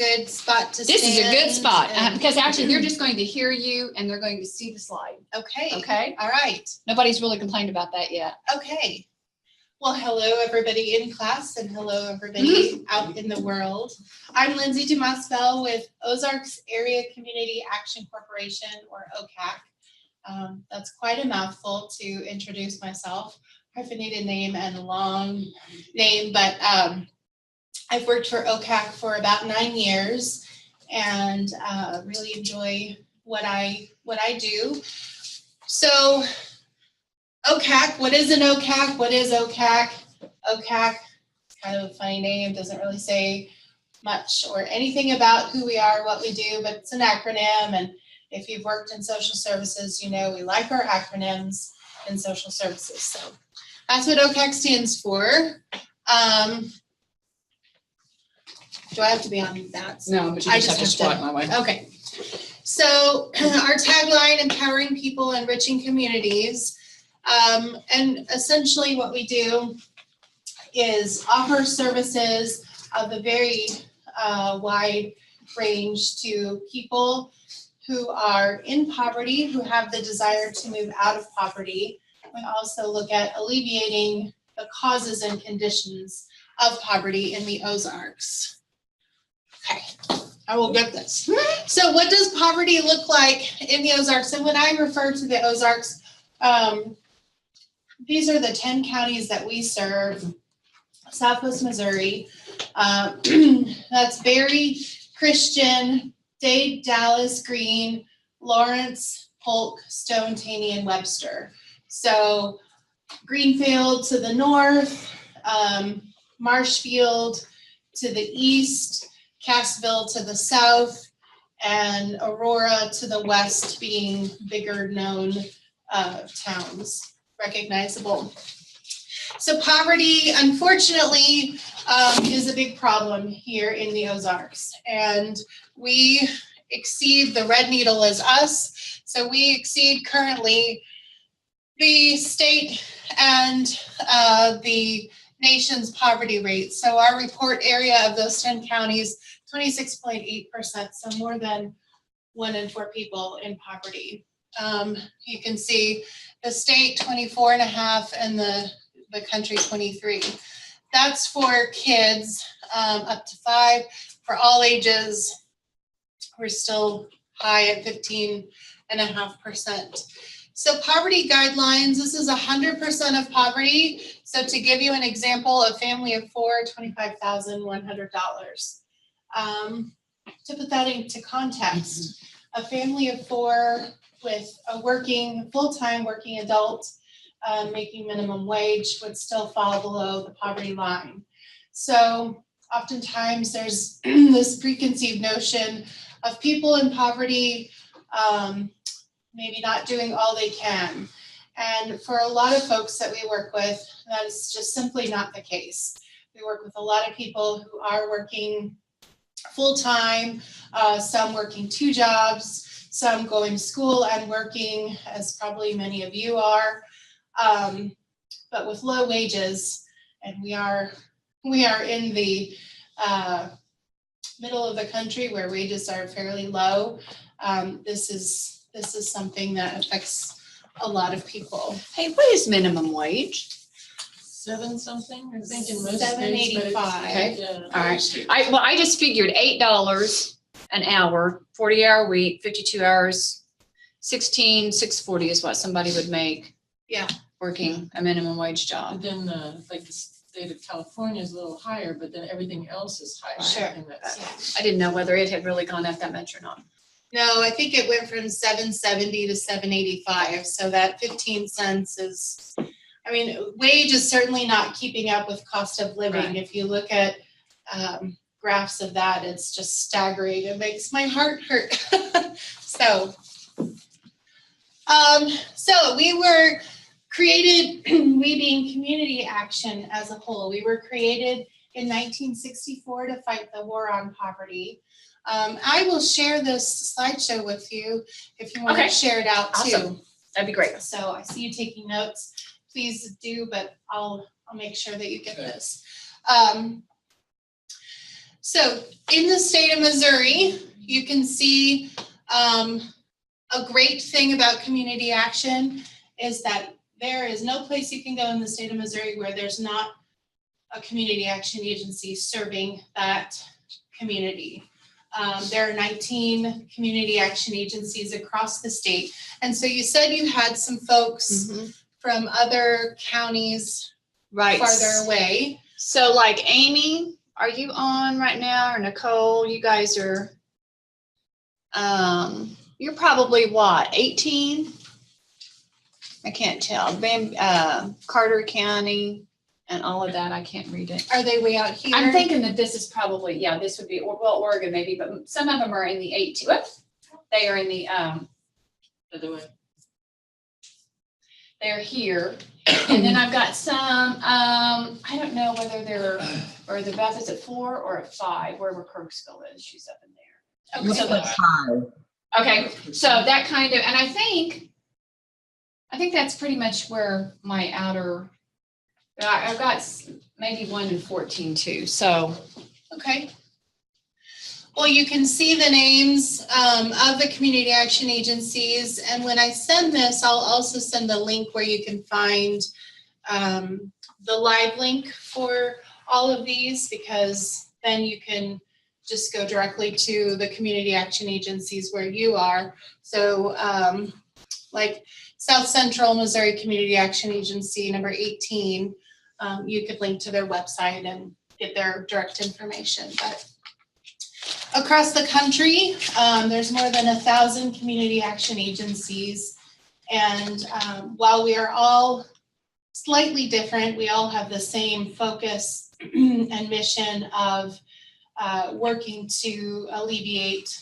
good spot to This is a good spot because actually they're and- just going to hear you and they're going to see the slide. Okay. Okay. All right. Nobody's really complained about that yet. Okay. Well, hello, everybody in class, and hello, everybody out in the world. I'm Lindsay Dumas-Bell with Ozarks Area Community Action Corporation, or OPACC. That's quite a mouthful to introduce myself. Hyphenated name and a long name, but I've worked for OPACC for about 9 years and really enjoy what I do. So OPACC, what is an OPACC? What is OPACC? OPACC, kind of a funny name, doesn't really say much or anything about who we are, what we do, but it's an acronym. And if you've worked in social services, you know we like our acronyms in social services. So that's what OPACC stands for. Do I have to be on that? No, but you just have to squat my way. Okay. So our tagline, empowering people, enriching communities. And essentially what we do is offer services of a very wide range to people who are in poverty, who have the desire to move out of poverty. We also look at alleviating the causes and conditions of poverty in the Ozarks. Okay, I will get this. So what does poverty look like in the Ozarks? And when I refer to the Ozarks, these are the 10 counties that we serve. Southwest Missouri, that's Berry, Christian, Dade, Dallas, Greene, Lawrence, Polk, Stone, Taney, and Webster. So Greenfield to the north, Marshfield to the east, Cassville to the south, and Aurora to the west, being bigger known towns, recognizable. So poverty, unfortunately, is a big problem here in the Ozarks. And we exceed, the red needle is us, so we exceed currently the state and the nation's poverty rate. So our report area of those 10 counties, 26.8%, so more than 1 in 4 people in poverty. You can see the state 24.5 and the country 23. That's for kids up to 5. For all ages, we're still high at 15.5%. So poverty guidelines, this is 100% of poverty. So to give you an example, a family of 4, $25,100. To put that into context, a family of 4 with a full-time working adult making minimum wage would still fall below the poverty line. So oftentimes there's this preconceived notion of people in poverty maybe not doing all they can. And for a lot of folks that we work with, that is just simply not the case. We work with a lot of people who are working full-time, some working 2 jobs, some going to school and working, as probably many of you are, but with low wages. And we are in the middle of the country where wages are fairly low. This is something that affects a lot of people. Hey, what is minimum wage? 7 something, I think in most states. $7.85. Okay. Yeah. All right. I just figured $8 an hour, 40-hour week, 52 hours, $16,640 is what somebody would make. Yeah. Working a minimum wage But job. then like the state of California is a little higher, but then everything else is higher. Sure. in that state. I didn't know whether it had really gone up that much or not. No, I think it went from $7.70 to $7.85. So that 15 cents is, I mean, wage is certainly not keeping up with cost of living. Right. If you look at graphs of that, it's just staggering. It makes my heart hurt. So we were created, we being community action as a whole, we were created in 1964 to fight the war on poverty. I will share this slideshow with you if you want Okay. to share it out too. Awesome. That'd be great. So I see you taking notes. Please do, but I'll make sure that you get this. So in the state of Missouri, you can see a great thing about community action is that there is no place you can go in the state of Missouri where there's not a community action agency serving that community. There are 19 community action agencies across the state. And so you said you had some folks from other counties Right. farther away. So like Amy, are you on right now, or Nicole? You guys are, you're probably what, 18? I can't tell. Carter County and all of that. I can't read it. Are they way out here? I'm thinking that this is probably, yeah, this would be, well, Oregon maybe, but some of them are in the 18. Whoops. They are in the, Other way. they're here. And then I've got some, I don't know whether they're, or the Beth is at 4 or at 5, wherever Kirksville is. She's up in there. Okay. So okay, so that kind of, and I think that's pretty much where my outer, I've got maybe 1 in 14 too, so. Okay. Well, you can see the names of the community action agencies, and when I send this, I'll also send a link where you can find the live link for all of these, because then you can just go directly to the community action agencies where you are. So like South Central Missouri Community Action Agency, number 18, you could link to their website and get their direct information. But across the country, there's more than 1,000 community action agencies. And while we are all slightly different, we all have the same focus and mission of working to alleviate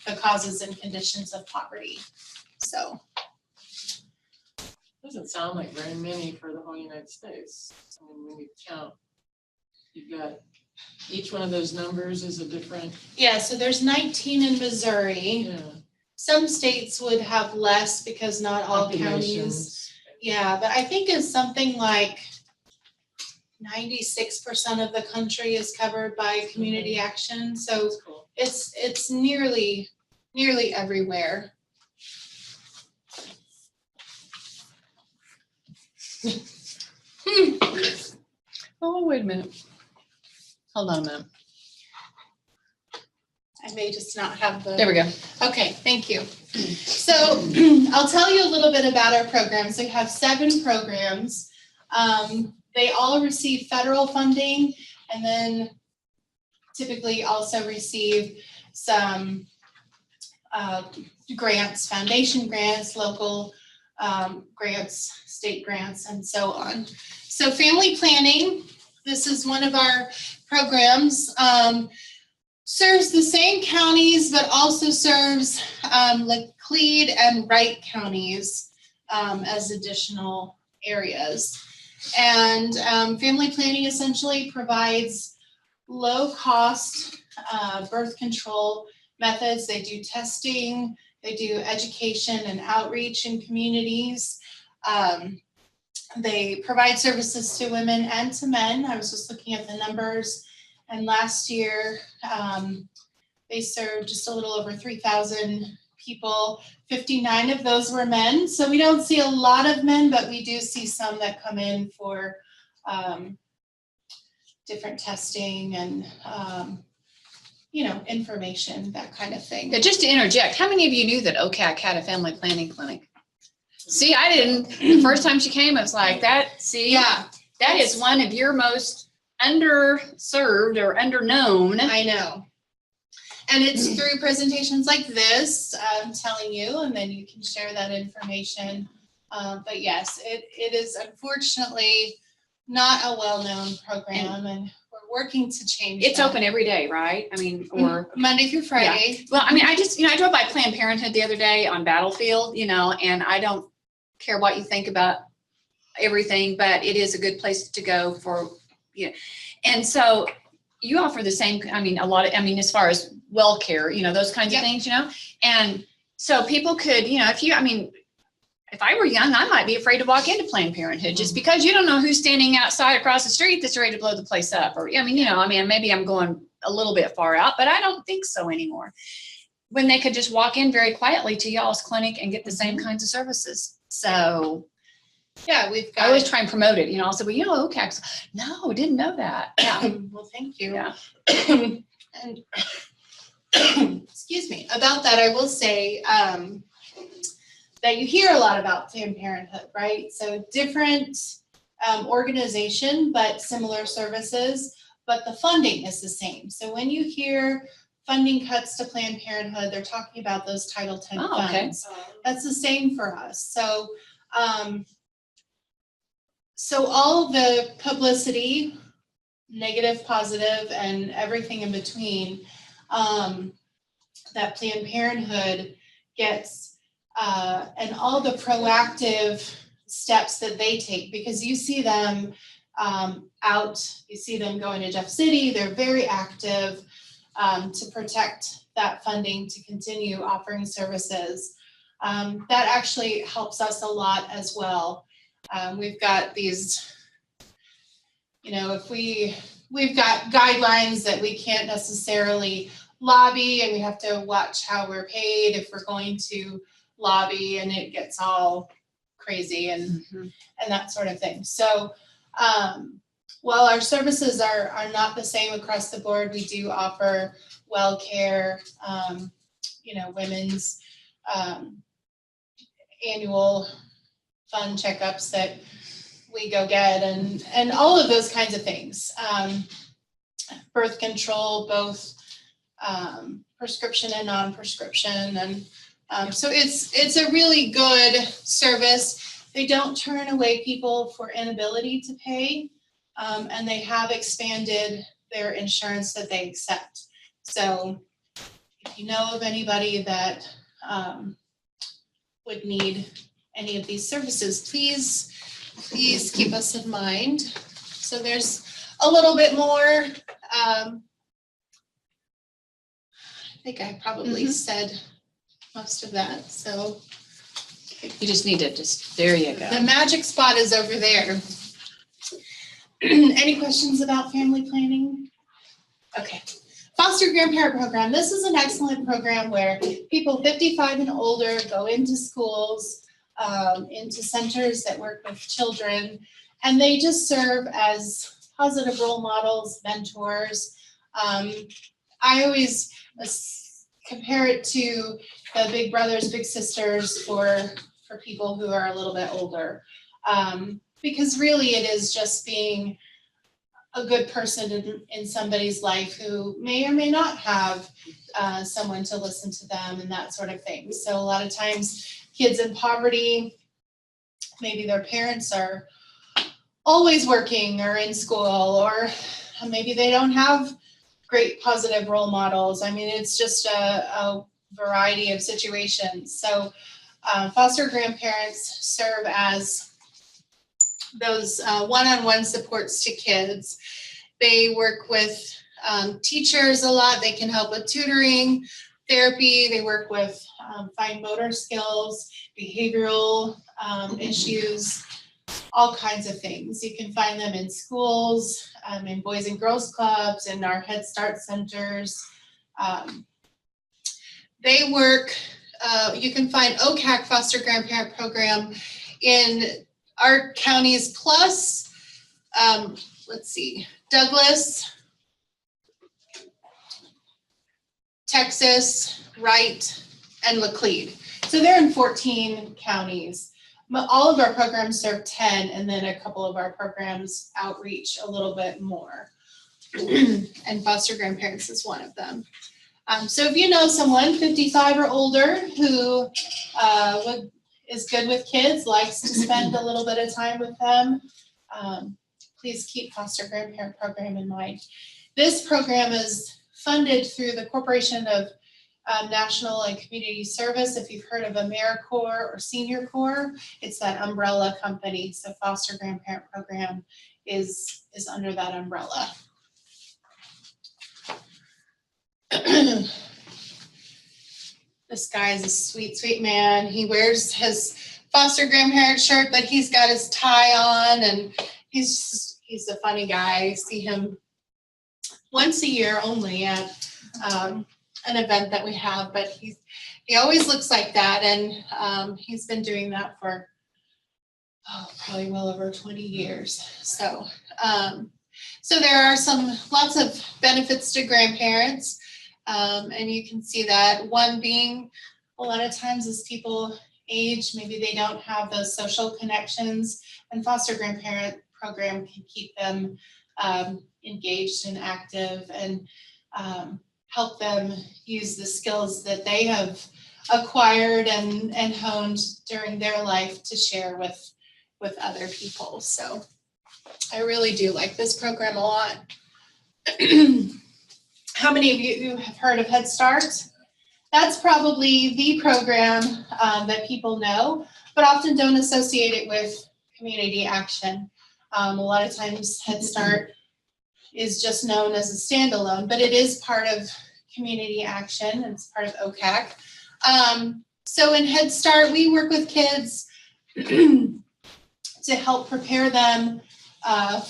the causes and conditions of poverty. So. Doesn't sound like very many for the whole United States. I mean, when you count, you've got, each one of those numbers is a different. Yeah, so there's 19 in Missouri. Yeah. Some states would have less because not all counties. Yeah, but I think it's something like 96% of the country is covered by community action. So That's cool. it's nearly everywhere. Oh, wait a minute. Hold on a minute. I may just not have the. There we go. Okay, thank you. So I'll tell you a little bit about our programs. We have 7 programs. They all receive federal funding, and then typically also receive some grants, foundation grants, local grants, state grants, and so on. So family planning, this is one of our programs, serves the same counties, but also serves Laclede and Wright counties as additional areas. And family planning essentially provides low-cost birth control methods. They do testing, they do education and outreach in communities. They provide services to women and to men. I was just looking at the numbers, and last year they served just a little over 3,000 people. 59 of those were men. So we don't see a lot of men, but we do see some that come in for different testing and information, that kind of thing. Yeah, just to interject, how many of you knew that OPACC had a family planning clinic? See, I didn't. The first time she came, I was like, that, see, Yeah, that is one of your most underserved or underknown. I know. And it's through presentations like this, I'm telling you, and then you can share that information. But yes, it is unfortunately not a well-known program, and we're working to change It's that. open every day, right? I mean, or Monday through Friday. well, I mean, I just, I drove by Planned Parenthood the other day on Battlefield, and I don't care what you think about everything, but it is a good place to go for, and so you offer the same, a lot of, as far as well care, those kinds of Yep. things, and so people could, if you, if I were young, I might be afraid to walk into Planned Parenthood just because you don't know who's standing outside across the street that's ready to blow the place up. Or, I mean, maybe I'm going a little bit far out, but I don't think so anymore. When they could just walk in very quietly to y'all's clinic and get the same kinds of services. So Yeah, we've I always got, try and promote it, I'll say, well, OPACC, no, didn't know that. Yeah. well, thank you. Yeah. And excuse me, about that, I will say, that you hear a lot about Planned Parenthood, right? So different organization, but similar services, but the funding is the same. So when you hear funding cuts to Planned Parenthood, they're talking about those Title X Oh, okay. funds. That's the same for us. So, so all the publicity, negative, positive, and everything in between, that Planned Parenthood gets, and all the proactive steps that they take, because you see them you see them going to Jeff City, they're very active to protect that funding to continue offering services. That actually helps us a lot as well. We've got these, if we've got guidelines that we can't necessarily lobby, and we have to watch how we're paid if we're going to lobby, and it gets all crazy and that sort of thing. So while our services are not the same across the board, we do offer well care, women's annual fun checkups that we go get, and all of those kinds of things. Birth control, both prescription and non-prescription, and so it's a really good service. They don't turn away people for inability to pay, and they have expanded their insurance that they accept. So if you know of anybody that would need any of these services, please keep us in mind. So there's a little bit more. I think I probably said most of that, so. You just need to there you go. The magic spot is over there. Any questions about family planning? Okay. Foster Grandparent Program. This is an excellent program where people 55 and older go into schools, into centers that work with children, and they just serve as positive role models, mentors. I always compare it to the big brothers, big sisters for people who are a little bit older. Because really it is just being a good person in somebody's life who may or may not have someone to listen to them and that sort of thing. So a lot of times kids in poverty, maybe their parents are always working or in school, or maybe they don't have great positive role models. I mean, it's just a variety of situations. So foster grandparents serve as those one-on-one supports to kids. They work with teachers a lot. They can help with tutoring, therapy. They work with fine motor skills, behavioral issues, all kinds of things. You can find them in schools, in Boys and Girls Clubs, in our Head Start centers. They work, you can find OPACC Foster Grandparent Program in our counties plus, let's see, Douglas, Texas, Wright, and Laclede. So they're in 14 counties. All of our programs serve 10, and then a couple of our programs outreach a little bit more. And foster grandparents is one of them. So if you know someone 55 or older who is good with kids, likes to spend a little bit of time with them, please keep foster grandparent program in mind. This program is funded through the Corporation of National and Community Service. If you've heard of AmeriCorps or Senior Corps, it's that umbrella company. So foster grandparent program is under that umbrella. This guy is a sweet, sweet man. He wears his foster grandparent shirt, but he's got his tie on, and he's a funny guy. I see him once a year only at an event that we have, but he always looks like that, and he's been doing that for probably well over 20 years. So there are lots of benefits to grandparents, and you can see that one being a lot of times as people age, maybe they don't have those social connections, and foster grandparent program can keep them engaged and active, and help them use the skills that they have acquired and honed during their life to share with other people. So I really do like this program a lot. How many of you have heard of Head Start? That's probably the program that people know, but often don't associate it with community action. A lot of times Head Start is just known as a standalone, but it is part of community action, and it's part of OPACC. So in Head Start, we work with kids to help prepare them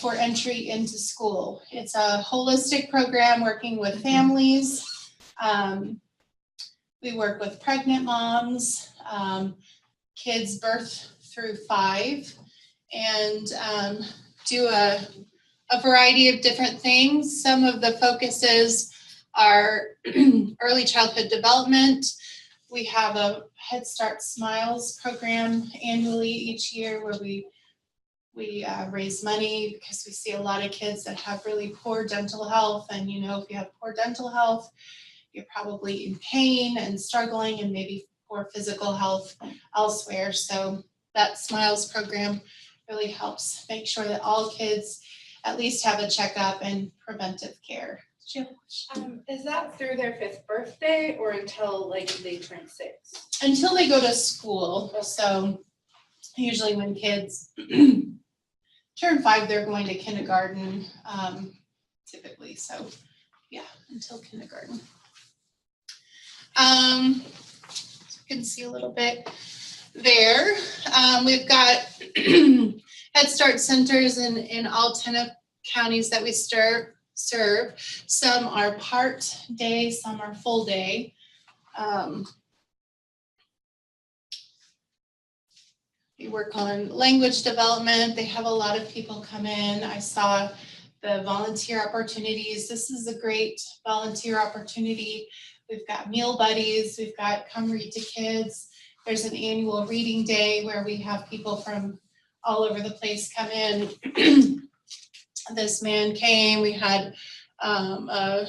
for entry into school. It's a holistic program working with families. We work with pregnant moms, kids birth through 5, and do a variety of different things. Some of the focuses are early childhood development. We have a Head Start Smiles program annually each year where we raise money because we see a lot of kids that have really poor dental health, and if you have poor dental health, you're probably in pain and struggling, and maybe poor physical health elsewhere. So that Smiles program really helps make sure that all kids at least have a checkup and preventive care. Is that through their 5th birthday or until they turn 6? Until they go to school. So usually when kids turn 5, they're going to kindergarten, typically. So yeah, until kindergarten. You can see a little bit there. We've got Head Start centers in all 10 of counties that we serve. Some are part day, some are full day. We work on language development. They have a lot of people come in. I saw the volunteer opportunities. This is a great volunteer opportunity. We've got meal buddies. We've got Come Read to Kids. There's an annual reading day where we have people from all over the place come in. This man came. We had a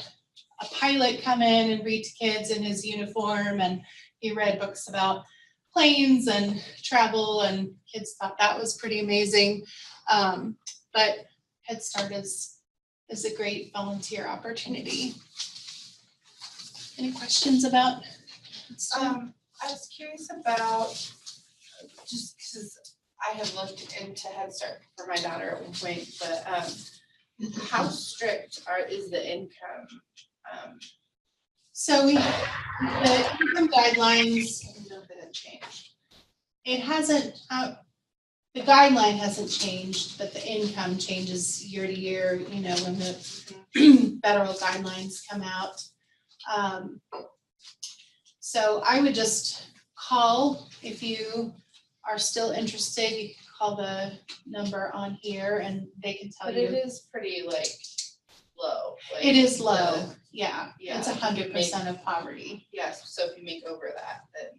pilot come in and read to kids in his uniform, and he read books about planes and travel, and kids thought that was pretty amazing. But Head Start is a great volunteer opportunity. Any questions about Head Start? I was curious about, just because I have looked into Head Start for my daughter at one point, but how strict is the income? So the income guidelines, I don't know if it had changed. it hasn't, the guideline hasn't changed, but the income changes year to year, when the federal guidelines come out. So I would just call if you are still interested. You can call the number on here and they can tell you. But it is pretty low. It is low, yeah. Yeah, It's 100% of poverty. Yes, so if you make over that, then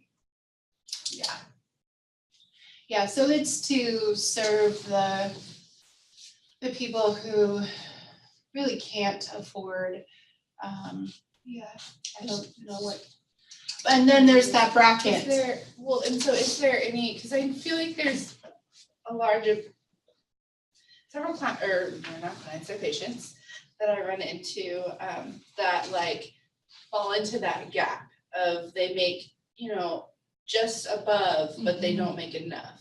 Yeah. Yeah, so it's to serve the people who really can't afford, yeah. I don't know what. And then there's that bracket. Is there any, because I feel like there's a large of several not clients, they're patients that I run into that fall into that gap of they make, just above, but they don't make enough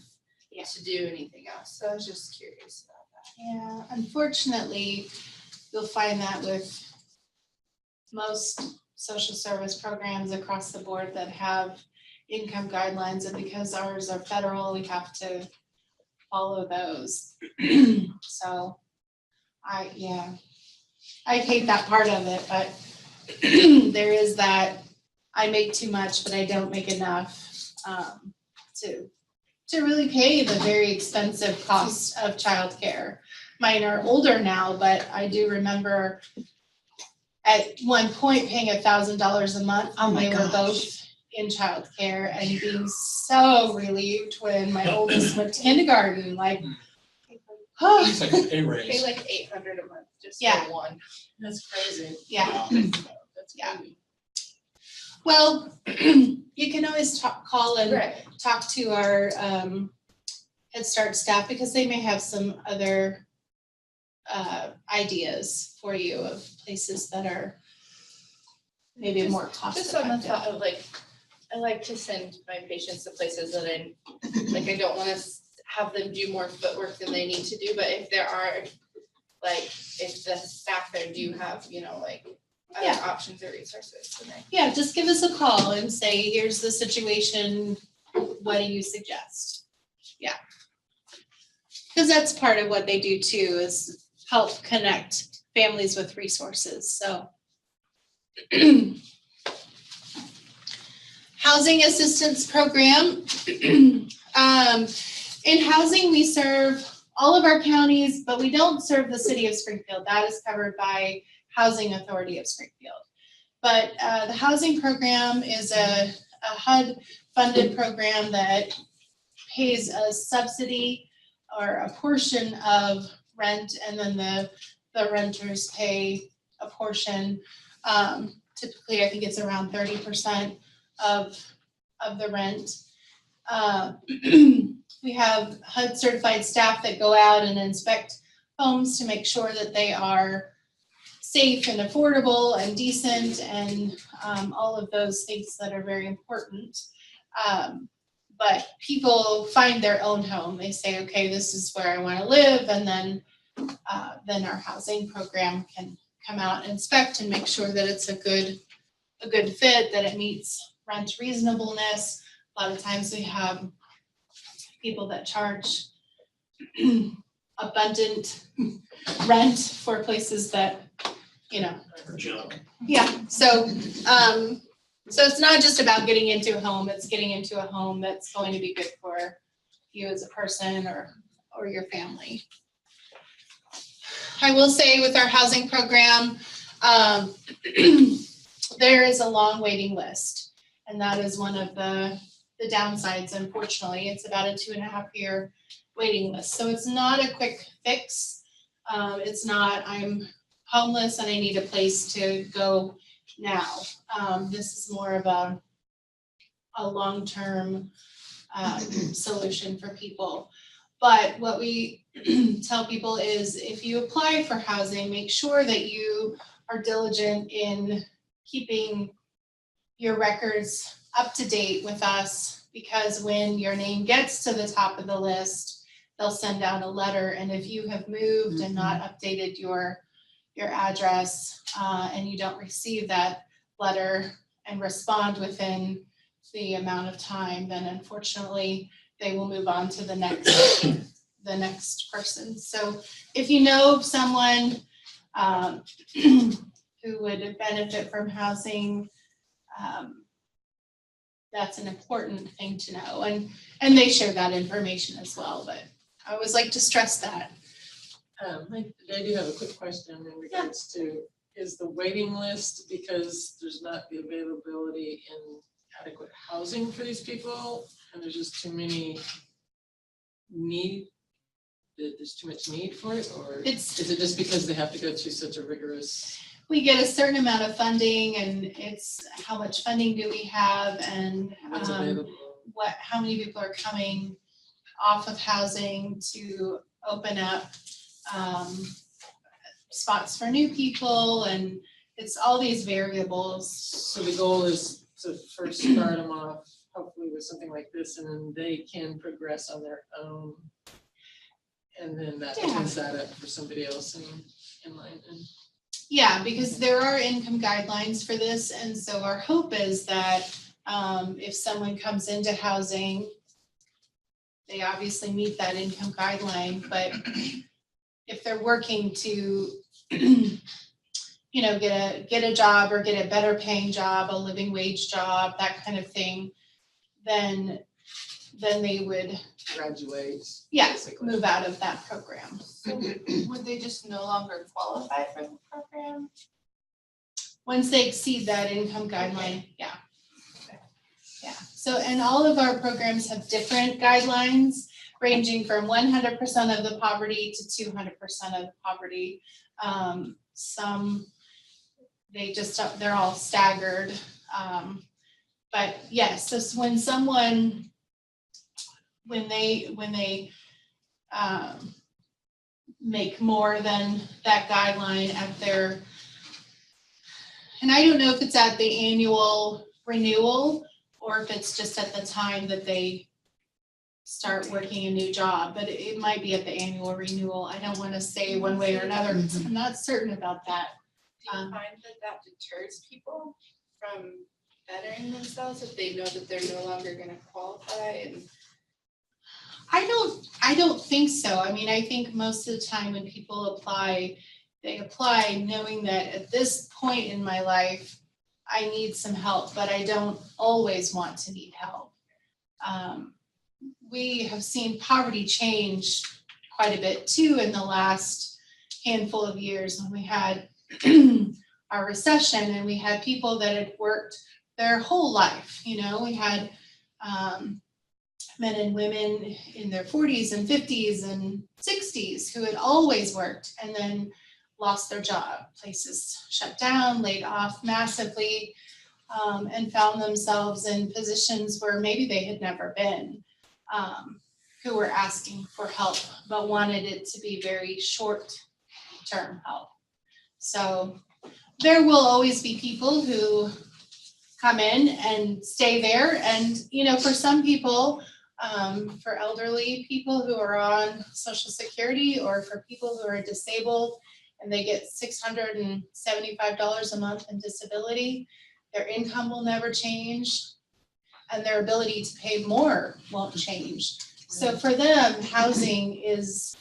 to do anything else. So I was just curious about that. Yeah, unfortunately, you'll find that with most social service programs across the board that have income guidelines, and because ours are federal, we have to follow those. So I hate that part of it, but there is that I make too much, but I don't make enough to really pay the very expensive cost of childcare. Mine are older now, but I do remember at one point paying $1,000 a month when they were both in childcare and being so relieved when my oldest went to kindergarten, like, oh, It's like a pay Pay raise. like $800 a month just Yeah. for one. That's crazy. yeah. That's Yeah. crazy. Well, you can always call and Right. talk to our Head Start staff, because they may have some other ideas for you of places that are maybe more cost Just on the effective. thought of like, I like to send my patients to places that I don't wanna have them do more footwork than they need to do, but if there are, like, if the staff there do have, like, other Yeah. options or resources, then I. Yeah, just give us a call and say, here's the situation, what do you suggest? Yeah. Because that's part of what they do too, is help connect families with resources, so. Housing assistance program. In housing, we serve all of our counties, but we don't serve the city of Springfield. That is covered by Housing Authority of Springfield. But the housing program is a HUD-funded program that pays a subsidy or a portion of rent, and then the renters pay a portion. Typically, I think it's around 30% of the rent. We have HUD certified staff that go out and inspect homes to make sure that they are safe and affordable and decent, and all of those things that are very important. But people find their own home. They say, okay, this is where I want to live, and then our housing program can come out and inspect and make sure that it's a good fit, that it meets rent reasonableness. A lot of times we have people that charge abundant rent for places that, Junk. yeah, so it's not just about getting into a home, it's getting into a home that's going to be good for you as a person or your family. I will say with our housing program, there is a long waiting list, and that is one of the downsides, unfortunately. It's about a 2.5-year waiting list, so it's not a quick fix. It's not, I'm homeless and I need a place to go now. This is more of a long-term solution for people. But what we tell people is, if you apply for housing, make sure that you are diligent in keeping your records up to date with us, because when your name gets to the top of the list, they'll send out a letter, and if you have moved and not updated your address, and you don't receive that letter and respond within the amount of time, then unfortunately they will move on to the next person. So if you know someone who would benefit from housing, that's an important thing to know, and they share that information as well, but I always like to stress that. I do have a quick question in regards to, is the waiting list because there's not the availability in adequate housing for these people, and there's just too many there's too much need for it, or is it just because they have to go through such a rigorous? We get a certain amount of funding, and it's how much funding do we have, and What's available? how many people are coming off of housing to open up spots for new people, and it's all these variables. So the goal is to first start them off, hopefully with something like this, and then they can progress on their own. And then that Yeah. opens that up for somebody else in line. And Yeah, because there are income guidelines for this, and so our hope is that if someone comes into housing, they obviously meet that income guideline, but if they're working to, you know, get a job or get a better paying job, a living wage job, that kind of thing, then they would, Graduate. yeah, basically. move out of that program. So would they just no longer qualify for the program? Once they exceed that income guideline, yeah. Yeah, so, and all of our programs have different guidelines, ranging from 100% of the poverty to 200% of the poverty. Some, they're all staggered. But yes, so when someone, when they make more than that guideline at their, and I don't know if it's at the annual renewal or if it's just at the time that they start working a new job, but it might be at the annual renewal. I don't want to say one way or another because I'm not certain about that. Do you find that deters people from bettering themselves if they know that they're no longer gonna qualify and? I don't think so. I mean, I think most of the time when people apply, they apply knowing that at this point in my life, I need some help, but I don't always want to need help. We have seen poverty change quite a bit too in the last handful of years when we had our recession and we had people that had worked their whole life. You know, we had men and women in their 40s and 50s and 60s who had always worked and then lost their job. Places shut down, laid off massively, and found themselves in positions where maybe they had never been, who were asking for help, but wanted it to be very short-term help. So there will always be people who come in and stay there. And, you know, for some people, for elderly people who are on Social Security or for people who are disabled and they get $675 a month in disability, their income will never change and their ability to pay more won't change. So for them, housing is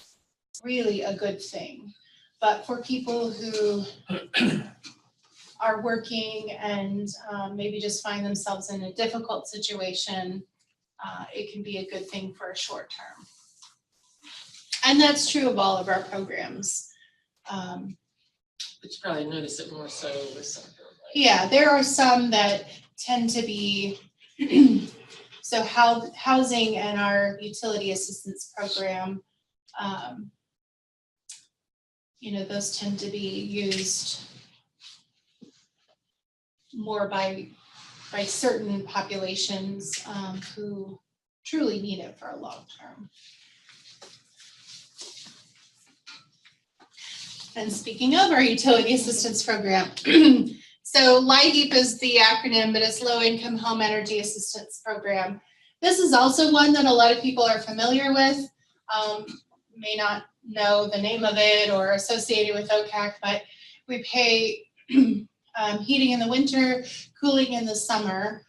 really a good thing. But for people who are working and maybe just find themselves in a difficult situation, it can be a good thing for a short term. And that's true of all of our programs. But you probably notice it more so with some of them, right? Yeah, there are some that tend to be, so housing and our utility assistance program, you know, those tend to be used more by certain populations who truly need it for a long term. And speaking of our utility assistance program, so LIHEAP is the acronym, but it's Low Income Home Energy Assistance Program. This is also one that a lot of people are familiar with, may not know the name of it or associated with OPACC, but we pay heating in the winter, cooling in the summer.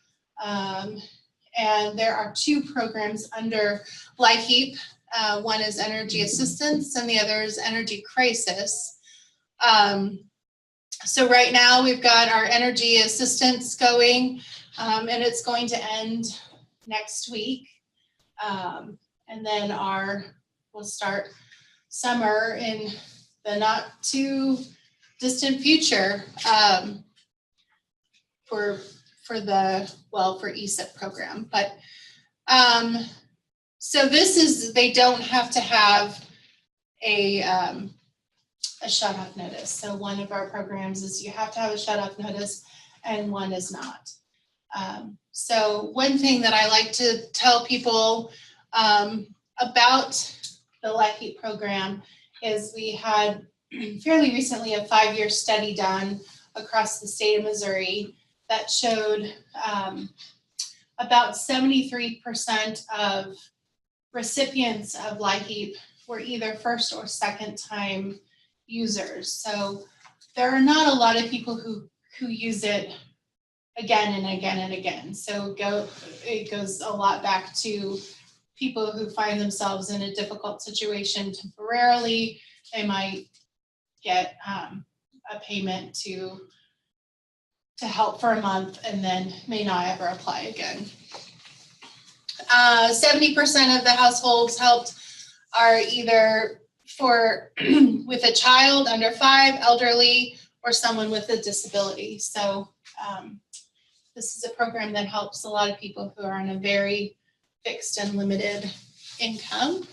And there are two programs under LIHEAP. One is energy assistance and the other is energy crisis. So right now we've got our energy assistance going, and it's going to end next week. And then we'll start summer in the not too distant future for ESIP program. But so this is, they don't have to have a shut-off notice. So one of our programs is you have to have a shut-off notice and one is not. So one thing that I like to tell people about the LIHEAP program is we had fairly recently a 5-year study done across the state of Missouri that showed about 73% of recipients of LIHEAP were either first or second time users. So there are not a lot of people who use it again and again and again. So it goes a lot back to people who find themselves in a difficult situation temporarily. They might get a payment to help for a month and then may not ever apply again. 70% of the households helped are either with a child under 5, elderly, or someone with a disability. So this is a program that helps a lot of people who are on a very fixed and limited income.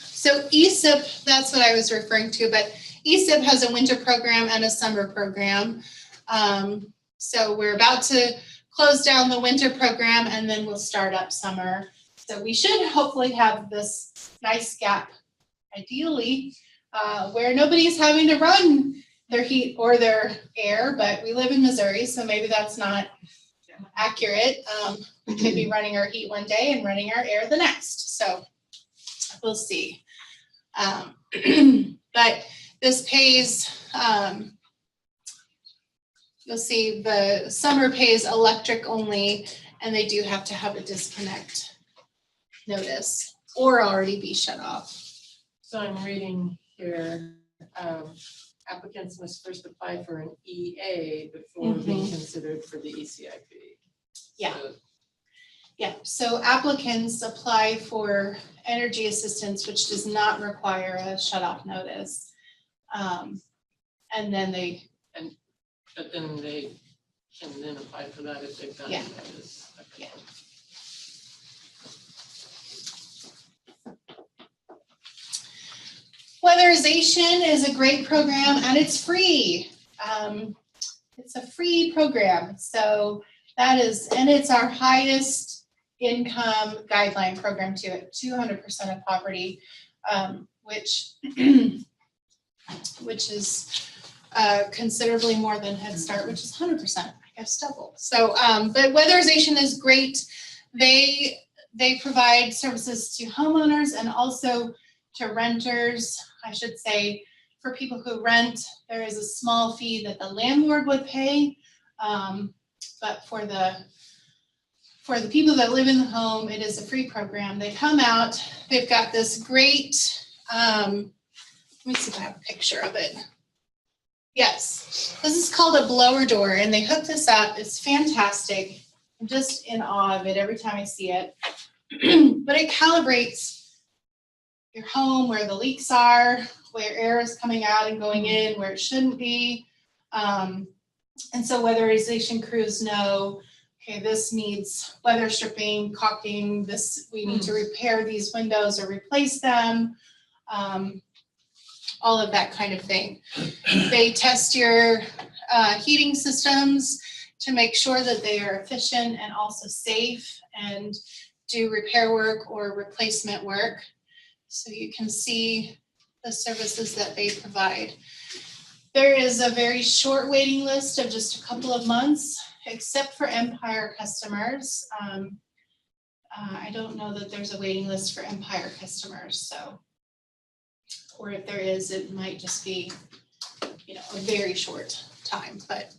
So ESIP, that's what I was referring to, but ESIP has a winter program and a summer program. So we're about to close down the winter program and then we'll start up summer. So we should hopefully have this nice gap, ideally, where nobody's having to run their heat or their air, but we live in Missouri, so maybe that's not accurate. We could be running our heat one day and running our air the next, so we'll see. But this pays, you'll see the summer pays electric only, and they do have to have a disconnect notice or already be shut off. So I'm reading here, applicants must first apply for an EA before being considered for the ECIP. Yeah. So Yeah, so applicants apply for energy assistance, which does not require a shut-off notice. And then but then they can then apply for that if they've done Yeah. notice. Okay. Yeah. Weatherization is a great program and it's free. It's a free program, so that is, and it's our highest income guideline program too, at 200% of poverty, which is considerably more than Head Start, which is 100%, I guess double. So, but weatherization is great. They provide services to homeowners and also to renters. I should say, for people who rent, there is a small fee that the landlord would pay, but for the people that live in the home, it is a free program. They come out, they've got this great, let me see if I have a picture of it. Yes, this is called a blower door, and they hook this up. It's fantastic. I'm just in awe of it every time I see it. But it calibrates your home, where the leaks are, where air is coming out and going in, where it shouldn't be. And so weatherization crews know, okay, this needs weather stripping, caulking, this, we need to repair these windows or replace them, all of that kind of thing. They test your heating systems to make sure that they are efficient and also safe, and do repair work or replacement work. So you can see the services that they provide. There is a very short waiting list of just a couple of months, except for Empire customers. I don't know that there's a waiting list for Empire customers, so, or if there is, it might just be, you know, a very short time, but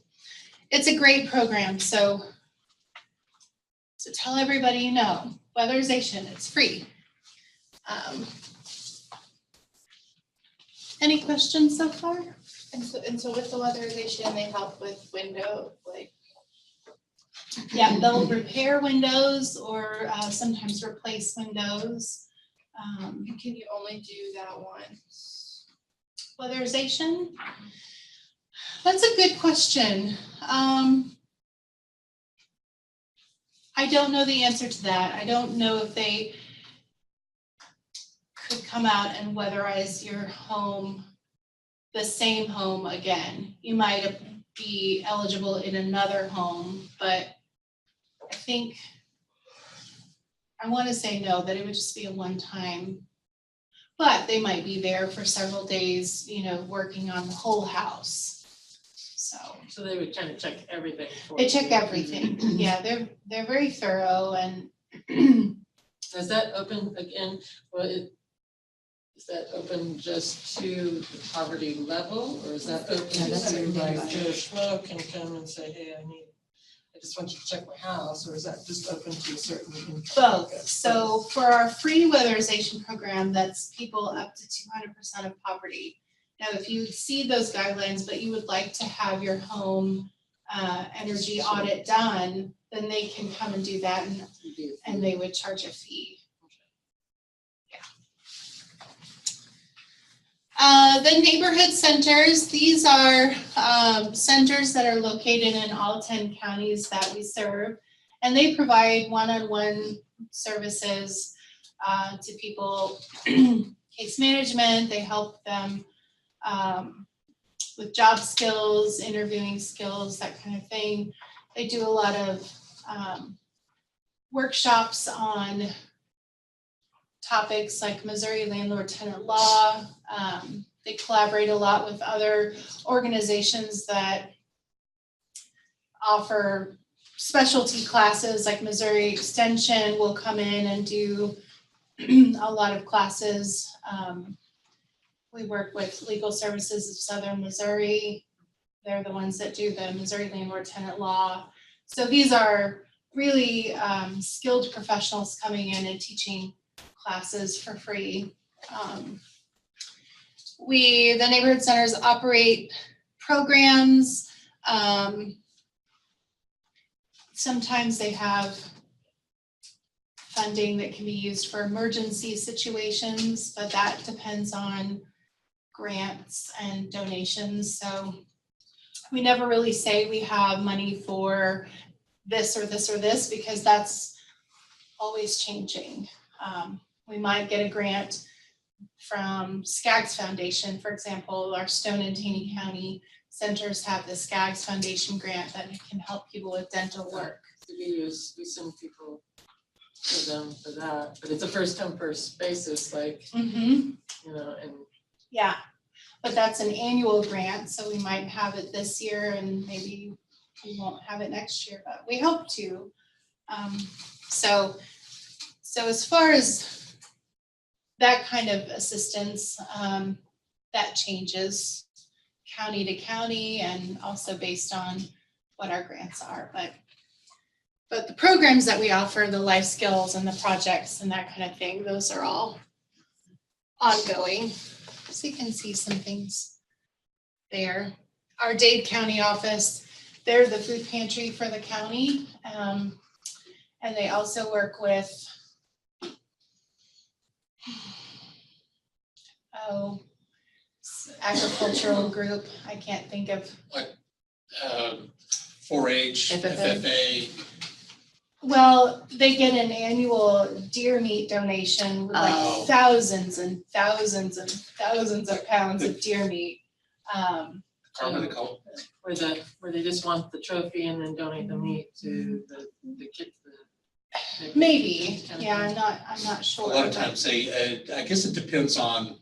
it's a great program. So tell everybody you know, weatherization, it's free. Any questions so far? And so with the weatherization, they help with window, like. Yeah, they'll repair windows or sometimes replace windows. Can you only do that once? Weatherization? That's a good question. I don't know the answer to that. I don't know if they could come out and weatherize your home, the same home again. You might be eligible in another home, but I think, I want to say no, that it would just be a one-time, but they might be there for several days, you know, working on the whole house. So they would kind of check everything for They you. check everything. Yeah, they're very thorough, and Is that open again? Well, Is that open just to the poverty level, or is that open Yeah, that's to what I'm like thinking Joe Schmo can come and say, hey, I just want you to check my house, or is that just open to a certain income? Both. So for our free weatherization program, that's people up to 200% of poverty. Now, if you exceed those guidelines, but you would like to have your home energy audit done, then they can come and do that, and they would charge a fee. The neighborhood centers, these are centers that are located in all 10 counties that we serve, and they provide one-on-one services to people, case management. They help them with job skills, interviewing skills, that kind of thing. They do a lot of workshops on topics like Missouri landlord-tenant law. They collaborate a lot with other organizations that offer specialty classes, like Missouri Extension will come in and do a lot of classes. We work with Legal Services of Southern Missouri. They're the ones that do the Missouri landlord-tenant law. So these are really skilled professionals coming in and teaching classes for free. The neighborhood centers operate programs. Sometimes they have funding that can be used for emergency situations, but that depends on grants and donations. So we never really say we have money for this or this or this, because that's always changing. We might get a grant from Skaggs Foundation, for example. Our Stone and Taney County centers have the Skaggs Foundation grant that can help people with dental work. We send people to them for that, but it's a first come first basis, like, you know, and. Yeah, but that's an annual grant, so we might have it this year and maybe we won't have it next year, but we hope to. So as far as that kind of assistance, that changes county to county and also based on what our grants are. But the programs that we offer, the life skills and the projects and that kind of thing, those are all ongoing. So you can see some things there. Our Dade County office, they're the food pantry for the county. And they also work with agricultural group. I can't think of. 4-H, FFA. FFA. Well, they get an annual deer meat donation with like thousands and thousands and thousands of pounds of deer meat. Carmen, call. Where they just want the trophy and then donate the meat to the kids. Maybe, yeah, I'm not sure. A lot of times they, I guess it depends on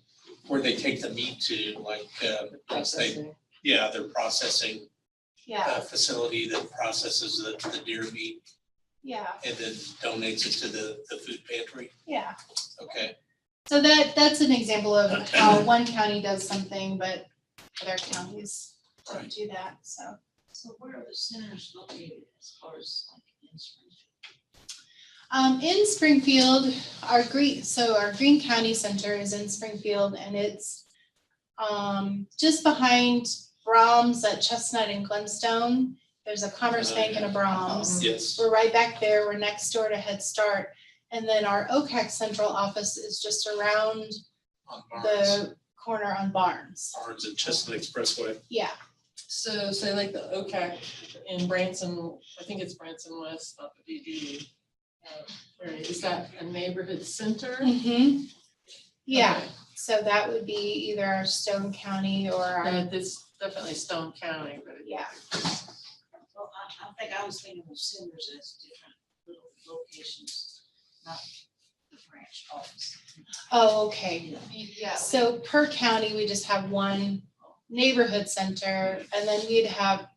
where they take the meat to, like, Processing. they're processing Yeah, facility that processes the deer meat yeah, and then donates it to the food pantry. yeah. Okay. So that's an example of how one county does something, but other counties don't Right. do that, so. So where are the centers located as far as like in Springfield? In Springfield, our Green County Center is in Springfield, and it's just behind Brahms at Chestnut and Glenstone. There's a Commerce Bank and a Brahms. Yes. We're right back there. We're next door to Head Start. And then our OPACC central office is just around On Barnes. the corner on Barnes. Barnes and Chestnut Expressway. Yeah, So say like the OPACC in Branson, I think it's Branson West, not the DD. Is that a neighborhood center? yeah. Okay. So that would be either our Stone County or our, It's definitely Stone County, but. yeah. Well, I think I was thinking of centers as different little locations, not the branch office. Oh, okay. Yeah. So per county, we just have one neighborhood center, and then we'd have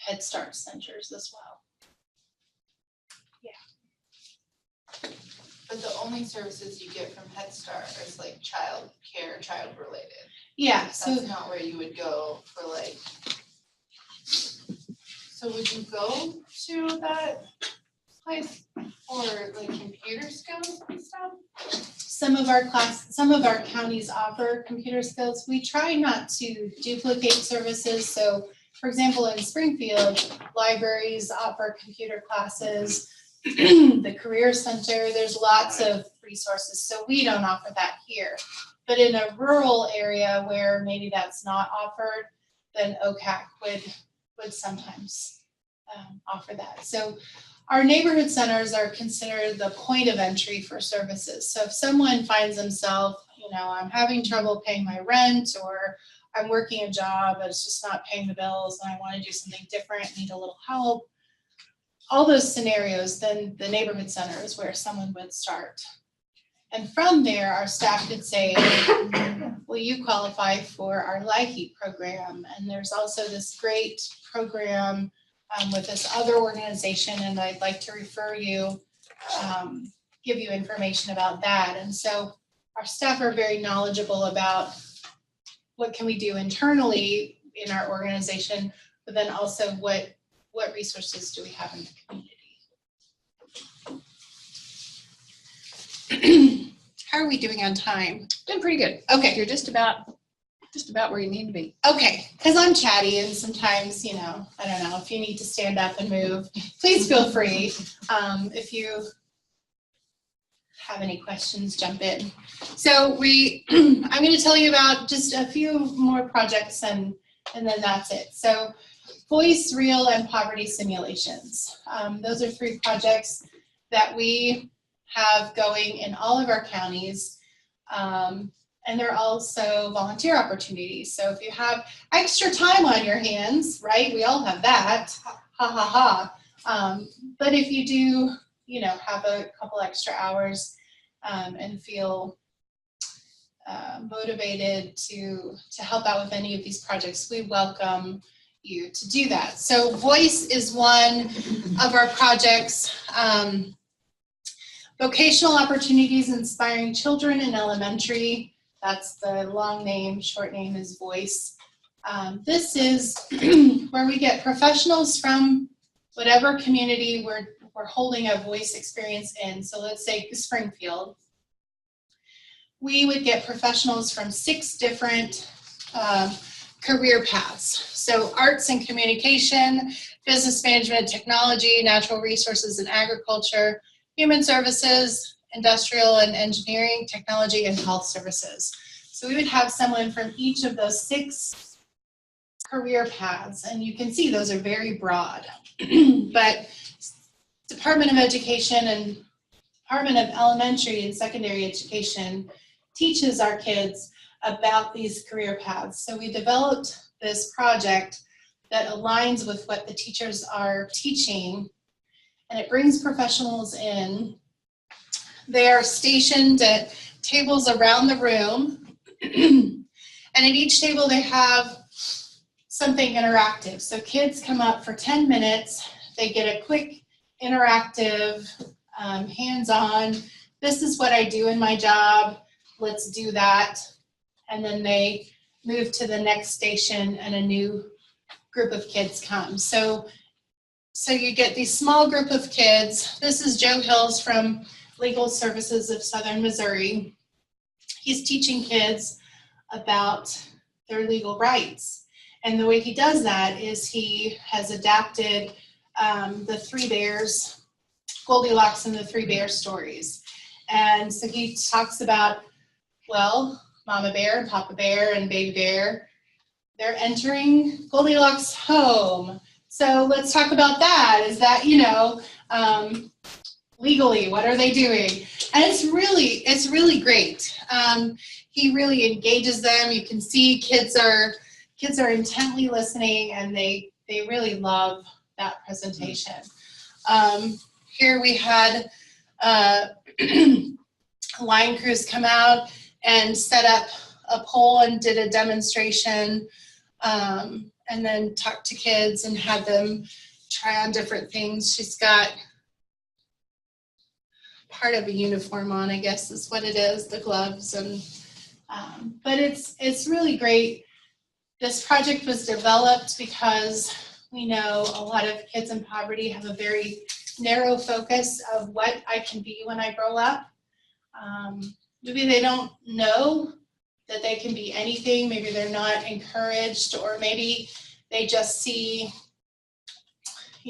Head Start centers as well. But the only services you get from Head Start is like child care, child related. Yeah, so That's not where you would go for like. So would you go to that place for like computer skills and stuff? some of our counties offer computer skills. We try not to duplicate services. So for example, in Springfield, libraries offer computer classes. The Career Center, there's lots of resources. So we don't offer that here. But in a rural area where maybe that's not offered, then OPACC would sometimes offer that. So our neighborhood centers are considered the point of entry for services. So if someone finds themselves, I'm having trouble paying my rent, or I'm working a job but it's just not paying the bills and I want to do something different, need a little help, all those scenarios, then the neighborhood center is where someone would start. And from there, our staff could say, will you qualify for our LIHEAP program? And there's also this great program with this other organization, and I'd like to refer you, give you information about that. And so our staff are very knowledgeable about what can we do internally in our organization, but then also what resources do we have in the community. How are we doing on time? Doing pretty good. Okay. You're just about where you need to be. Okay, because I'm chatty and sometimes, I don't know, if you need to stand up and move, please feel free. If you have any questions, jump in. So I'm going to tell you about just a few more projects and then that's it. So voice, real, and poverty simulations. Those are 3 projects that we have going in all of our counties. And they're also volunteer opportunities. So if you have extra time on your hands, right, we all have that, ha ha ha. But if you do, have a couple extra hours and feel motivated to help out with any of these projects, we welcome you to do that. So voice is one of our projects. Vocational opportunities inspiring children in elementary. That's the long name, short name is voice. This is where we get professionals from whatever community we're holding a voice experience in. So let's say Springfield. We would get professionals from 6 different career paths. So arts and communication, business management, technology, natural resources and agriculture, human services, industrial and engineering, technology, and health services. So we would have someone from each of those 6 career paths, and you can see those are very broad. But Department of Education and Department of Elementary and Secondary Education teaches our kids about these career paths. So we developed this project that aligns with what the teachers are teaching, and it brings professionals in. They are stationed at tables around the room, and at each table they have something interactive. So kids come up for 10 minutes, they get a quick interactive, hands-on, this is what I do in my job, let's do that. And then they move to the next station and a new group of kids come. So you get these small group of kids. This is Joe Hills from Legal Services of Southern Missouri. He's teaching kids about their legal rights. And the way he does that is he has adapted the 3 bears, Goldilocks and the 3 bear stories. And so he talks about, well, Mama Bear and Papa Bear and Baby Bear, they're entering Goldilocks' home. So let's talk about that. Is that, legally, what are they doing? And it's really great. He really engages them. You can see kids are intently listening, and they really love that presentation. Here we had line crews come out and set up a pole and did a demonstration, and then talked to kids and had them try on different things. She's got part of a uniform on, I guess is what it is, the gloves and, but it's really great. This project was developed because we know a lot of kids in poverty have a very narrow focus of what I can be when I grow up. Maybe they don't know that they can be anything, maybe they're not encouraged, or maybe they just see,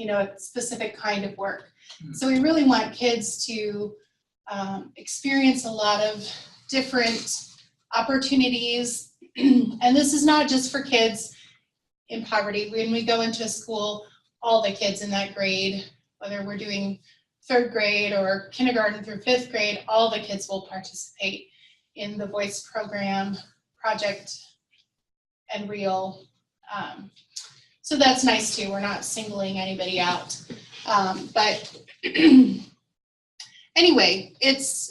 a specific kind of work. So we really want kids to experience a lot of different opportunities. And this is not just for kids in poverty. When we go into a school, all the kids in that grade, whether we're doing 3rd grade or kindergarten through 5th grade, all the kids will participate in the voice program, project, and reel. So that's nice too. We're not singling anybody out. But anyway, it's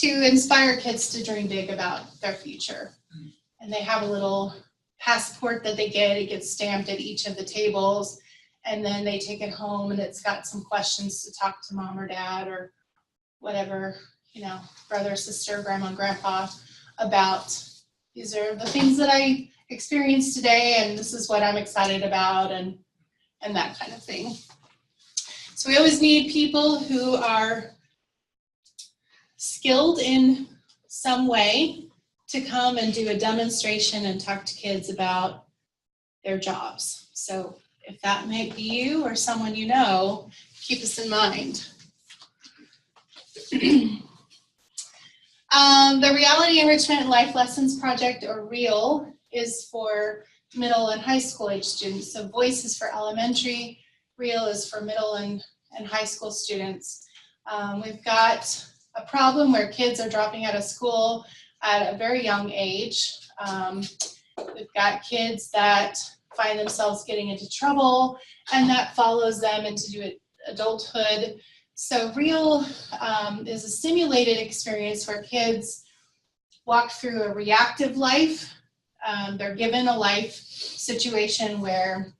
to inspire kids to dream big about their future. And they have a little passport that they get. It gets stamped at each of the tables. And then they take it home and it's got some questions to talk to mom or dad or whatever, brother, sister, grandma, grandpa about. These are the things that I experienced today and this is what I'm excited about and that kind of thing. So we always need people who are skilled in some way to come and do a demonstration and talk to kids about their jobs. So if that might be you or someone you know, keep us in mind. The Reality Enrichment Life Lessons Project, or REAL, is for middle and high school age students. So VOICE is for elementary, REAL is for middle and high school students. We've got a problem where kids are dropping out of school at a very young age. We've got kids that find themselves getting into trouble and that follows them into adulthood. So REAL is a simulated experience where kids walk through a reactive life. They're given a life situation where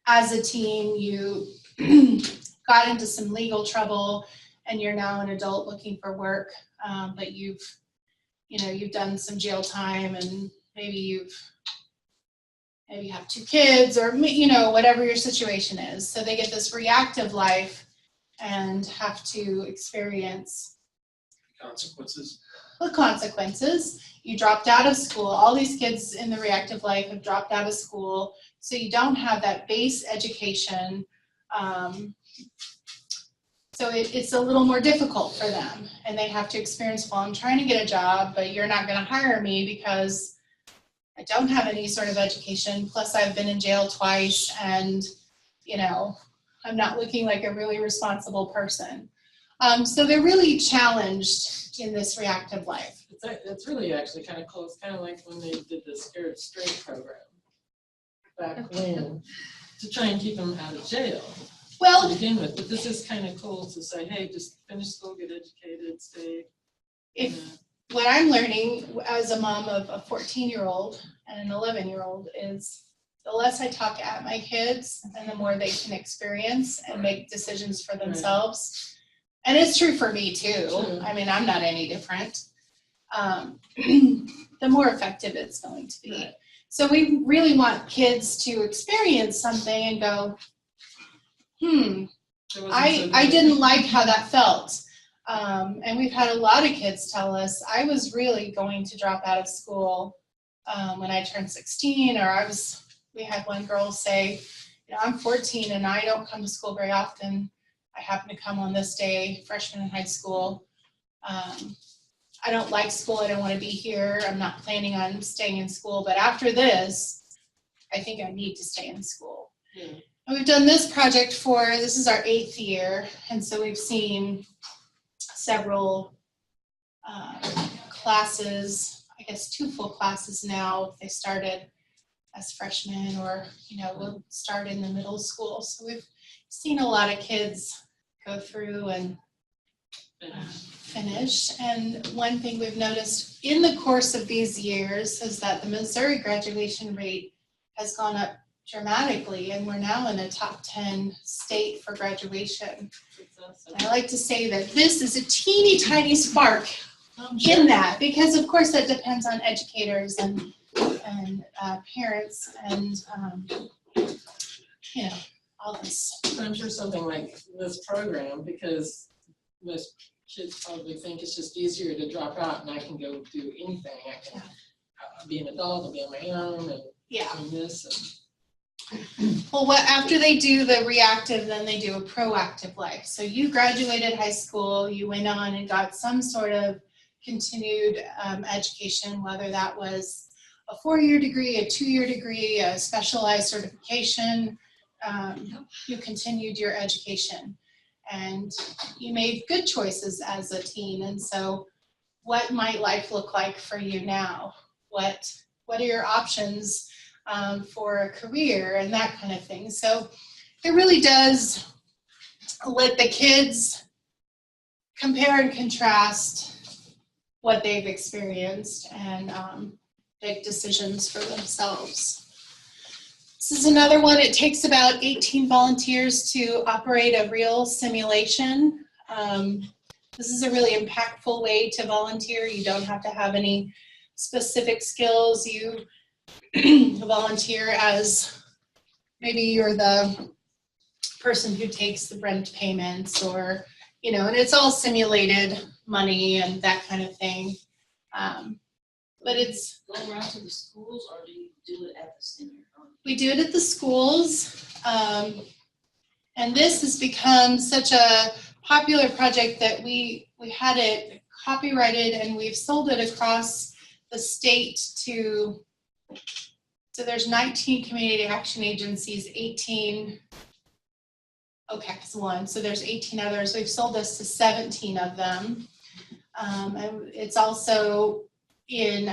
as a teen you got into some legal trouble and you're now an adult looking for work, but you've done some jail time and maybe you have 2 kids or whatever your situation is. So they get this reactive life and have to experience Consequences. the consequences. You dropped out of school. All these kids in the reactive life have dropped out of school, so you don't have that base education. So it's a little more difficult for them, and they have to experience, well, I'm trying to get a job, but you're not going to hire me because I don't have any sort of education, plus I've been in jail twice, and I'm not looking like a really responsible person. So they're really challenged in this reactive life. It's really actually kind of close, kind of like when they did the Scared Straight program back when, to try and keep them out of jail Well, to begin with. But this is kind of cool to say, hey, just finish school, get educated, stay. what I'm learning as a mom of a 14-year-old and an 11-year-old is the less I talk at my kids and the more they can experience and make decisions for themselves. And it's true for me too. True. I mean, I'm not any different. The more effective it's going to be. Right. So we really want kids to experience something and go, I didn't like how that felt. And we've had a lot of kids tell us, I was really going to drop out of school when I turned 16, or we had one girl say, I'm 14 and I don't come to school very often. I happen to come on this day, freshman in high school. I don't like school, I don't want to be here. I'm not planning on staying in school, but after this, I think I need to stay in school. Yeah. And we've done this project this is our 8th year, and so we've seen several classes, I guess 2 full classes now. They started as freshmen or, we'll start in the middle school. So we've seen a lot of kids go through and finish. And one thing we've noticed in the course of these years is that the Missouri graduation rate has gone up dramatically, and we're now in a top 10 state for graduation. And I like to say that this is a teeny tiny spark in that, because of course that depends on educators and parents and you know, all this. I'm sure something like this program, because most kids probably think it's just easier to drop out and I can go do anything. I can be an adult, I'll be on my own and Yeah. do this and. Well, after they do the reactive, then they do a proactive life. So you graduated high school, you went on and got some sort of continued education, whether that was a 4-year degree, a 2-year degree, a specialized certification. You continued your education and you made good choices as a teen. And so what might life look like for you now? What are your options for a career and that kind of thing? So it really does let the kids compare and contrast what they've experienced and make decisions for themselves. This is another one. It takes about 18 volunteers to operate a real simulation. This is a really impactful way to volunteer. You don't have to have any specific skills. You volunteer as maybe you're the person who takes the rent payments, or you know, and it's all simulated money and that kind of thing. But it's Go around to the schools, or do you do it at the center? we do it at the schools, and this has become such a popular project that we had it copyrighted and we've sold it across the state to. So there's 19 community action agencies, 18 OPAC's one, so there's 18 others. We've sold this to 17 of them. And it's also in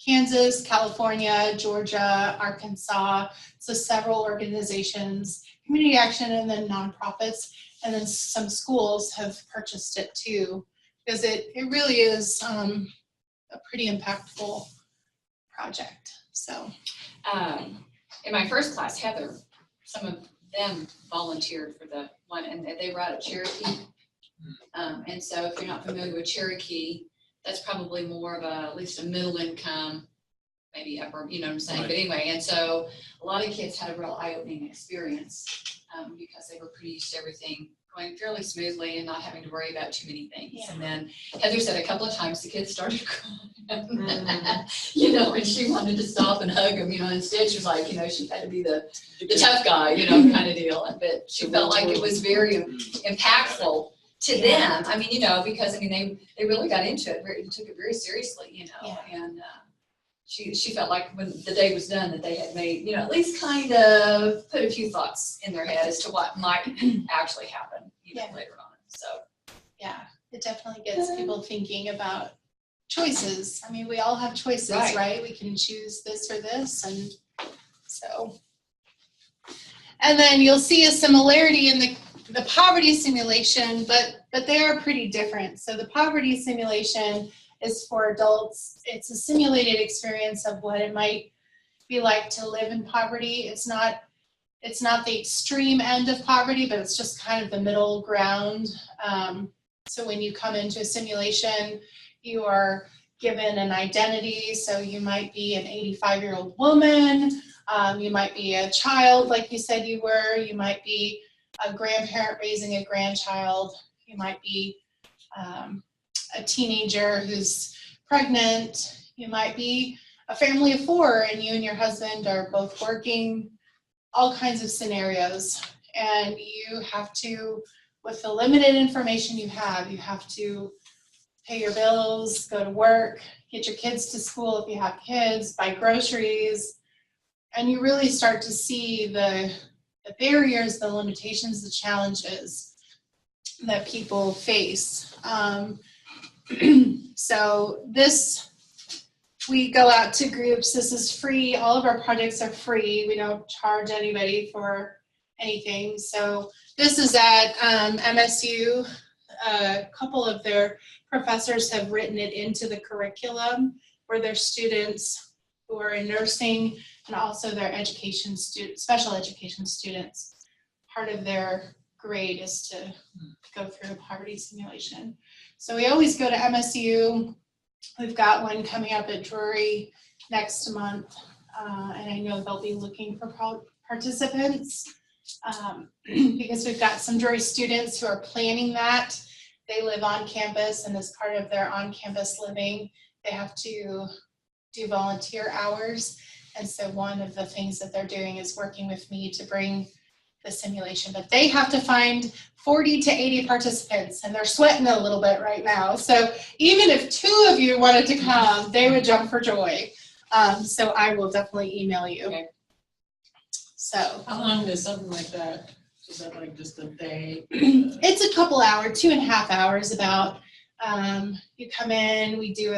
Kansas, California, Georgia, Arkansas. So several organizations, community action, and then nonprofits, and then some schools have purchased it too, because it really is a pretty impactful project. So In my first class, Heather, some of them volunteered for the one, and they were out of Cherokee. And so if you're not familiar with Cherokee, that's probably more of at least a middle income, maybe upper, you know what I'm saying? Right. But anyway, and so a lot of kids had a real eye-opening experience because they were pretty used to everything going fairly smoothly and not having to worry about too many things. Yeah. And then Heather said a couple of times the kids started crying, you know, and she wanted to stop and hug them, you know, instead she was like, you know, she had to be the tough guy, you know, kind of deal. But she felt like it was very impactful to them. I mean, you know, because I mean, they really got into it, took it very seriously, you know, and she felt like when the day was done that they had made, you know, at least kind of put a few thoughts in their head as to what might actually happen, you know, later on. So yeah, it definitely gets people thinking about choices. I mean, we all have choices, right? We can choose this or this, and so. And then you'll see a similarity in the poverty simulation, but they are pretty different. So the poverty simulation is for adults. It's a simulated experience of what it might be like to live in poverty. It's not the extreme end of poverty, but it's just kind of the middle ground. So when you come into a simulation, you are given an identity. So you might be an 85-year-old woman. You might be a child, like you said you were. You might be a grandparent raising a grandchild. You might be a teenager who's pregnant. You might be a family of 4 and you and your husband are both working, all kinds of scenarios. And you have to, with the limited information you have to pay your bills, go to work, get your kids to school if you have kids, buy groceries. And you really start to see the barriers, the limitations, the challenges that people face. So this, we go out to groups. This is free. All of our projects are free. We don't charge anybody for anything. So this is at MSU. A couple of their professors have written it into the curriculum where their students who are in nursing and also their special education students. Part of their grade is to go through a poverty simulation. So we always go to MSU. We've got one coming up at Drury next month, and I know they'll be looking for participants because we've got some Drury students who are planning that. They live on campus, and as part of their on-campus living, they have to do volunteer hours. And so one of the things that they're doing is working with me to bring the simulation, but they have to find 40 to 80 participants, and they're sweating a little bit right now. So even if 2 of you wanted to come, they would jump for joy. So I will definitely email you. Okay. So. How long does something like that, is that like just a day? It's a couple hours, 2.5 hours about. You come in, we do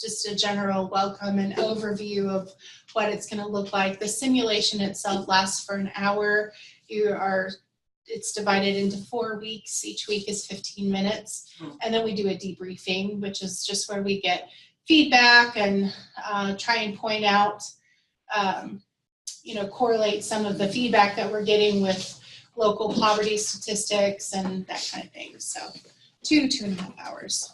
just a general welcome and overview of what it's gonna look like. The simulation itself lasts for an hour. It's divided into 4 weeks. Each week is 15 minutes. And then we do a debriefing, which is just where we get feedback and try and point out, correlate some of the feedback that we're getting with local poverty statistics and that kind of thing. So 2.5 hours.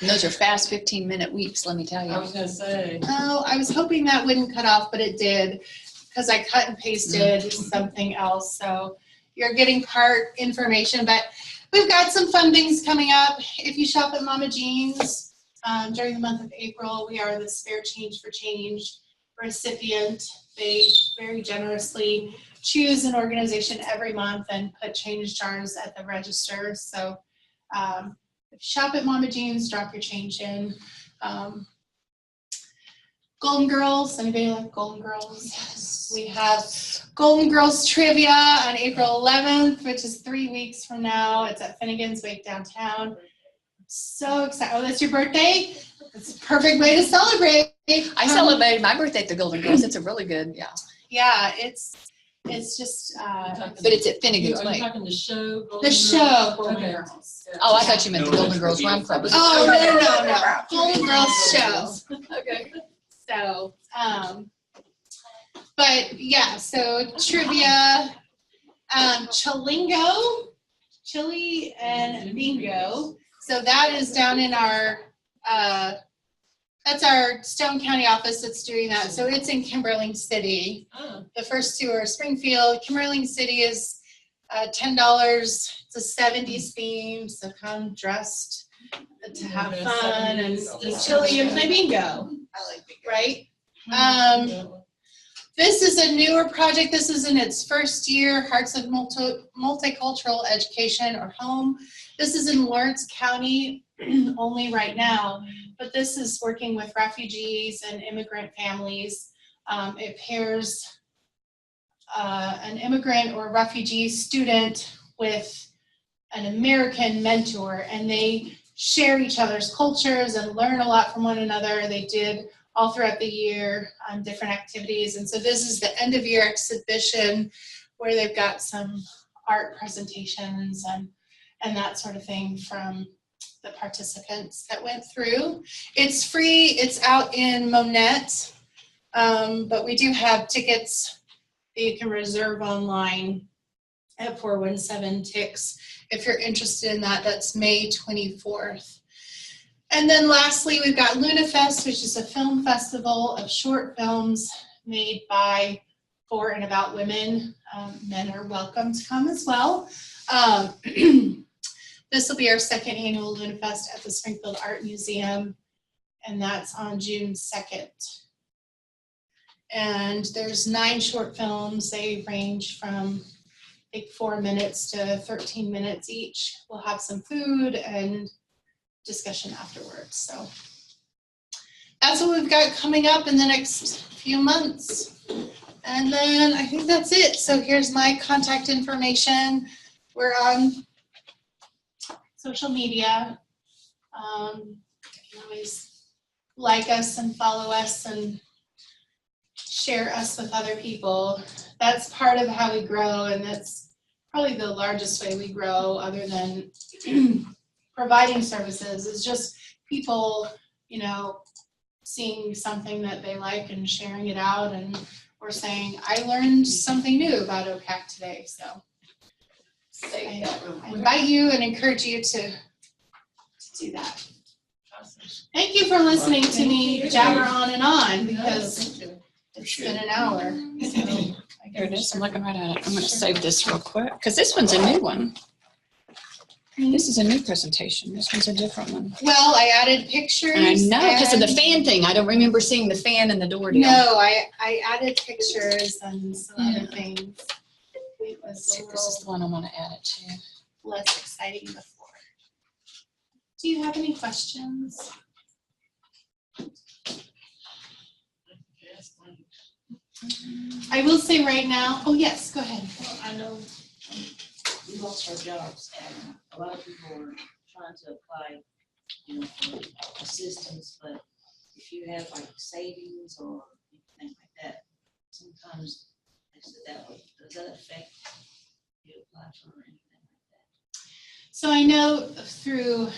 And those are fast 15-minute weeks, let me tell I you. was gonna say, Oh, I was hoping that wouldn't cut off, but it did, because I cut and pasted something else. So you're getting part information, but we've got some fun things coming up. If you shop at Mama Jean's during the month of April, we are the Spare Change for Change recipient. They very generously choose an organization every month and put change jars at the register. So if you shop at Mama Jean's, drop your change in. Golden Girls, anybody like Golden Girls? Yes. We have Golden Girls Trivia on April 11th, which is 3 weeks from now. It's at Finnegan's Wake downtown. So excited. Oh, that's your birthday? It's a perfect way to celebrate. I celebrated my birthday at the Golden Girls. It's a really good, yeah. Yeah, it's just, But it's at Finnegan's are you Wake. talking the show? Golden the Girls? show, Golden Okay. Girls. Oh, I thought you meant the No, Golden it's Girls reveal Run Club. from- Oh, no. Golden Girls show. Okay. So, but yeah, so trivia, Chilingo, Chili and Bingo. So that is down in our, that's our Stone County office that's doing that. So it's in Kimberling City. Oh, The first 2 are Springfield. Kimberling City is $10. It's a 70s theme, so come dressed to have Yeah, fun and 70s. eat chili and play bingo, I like big. right? yeah. This is a newer project. This is in its first year, Hearts of Multicultural Education or Home. This is in Lawrence County only right now, but this is working with refugees and immigrant families. It pairs an immigrant or refugee student with an American mentor, and they share each other's cultures and learn a lot from one another. They did all throughout the year different activities. And so this is the end of year exhibition where they've got some art presentations and that sort of thing from the participants that went through. It's free, it's out in Monette, but we do have tickets that you can reserve online at 417-TICKS. If you're interested in that, that's May 24th. And then lastly, we've got LunaFest, which is a film festival of short films made by, for, and about women. Men are welcome to come as well. This will be our 2nd annual LunaFest at the Springfield Art Museum, and that's on June 2nd. And there's 9 short films. They range from, I think, 4 minutes to 13 minutes each. We'll have some food and discussion afterwards. So that's what we've got coming up in the next few months. And then I think that's it. So here's my contact information. We're on social media. You can always like us and follow us and share us with other people. That's part of how we grow, and that's probably the largest way we grow other than providing services, is just people, seeing something that they like and sharing it out, and or saying, I learned something new about OPACC today, so. I invite you and encourage you to do that. Thank you for listening to me jabber on and on, because it's been an hour. So There it is. I'm looking right at it. I'm gonna save this real quick, because this one's a new one. This is a new presentation. This one's a different one. Well, I added pictures. I know, because of the and- fan thing. I don't remember seeing the fan and the door deal. No, I added pictures and some other things. It was Let's see a if this is the little one I want to add it to. less exciting before. Do you have any questions? I will say right now, oh yes, go ahead. Well, I know we lost our jobs and a lot of people are trying to apply, you know, for assistance, but if you have like savings or anything like that, sometimes I said that would, does that affect you apply for anything like that? So I know through,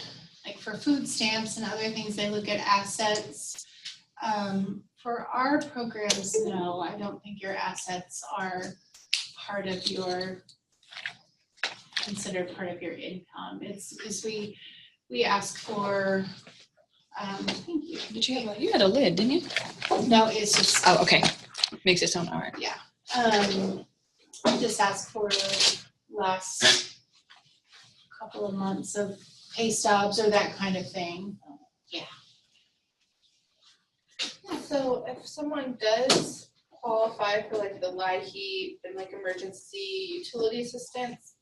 like for food stamps and other things, they look at assets. For our programs, no, I don't think your assets are part of your, considered part of your income. It's because we ask for, thank you. Did you have you had a lid, didn't you? No, it's just, Oh, okay. Makes its own, all right. I just ask for last couple of months of pay stubs or that kind of thing. So if someone does qualify for like the light heat and like emergency utility assistance,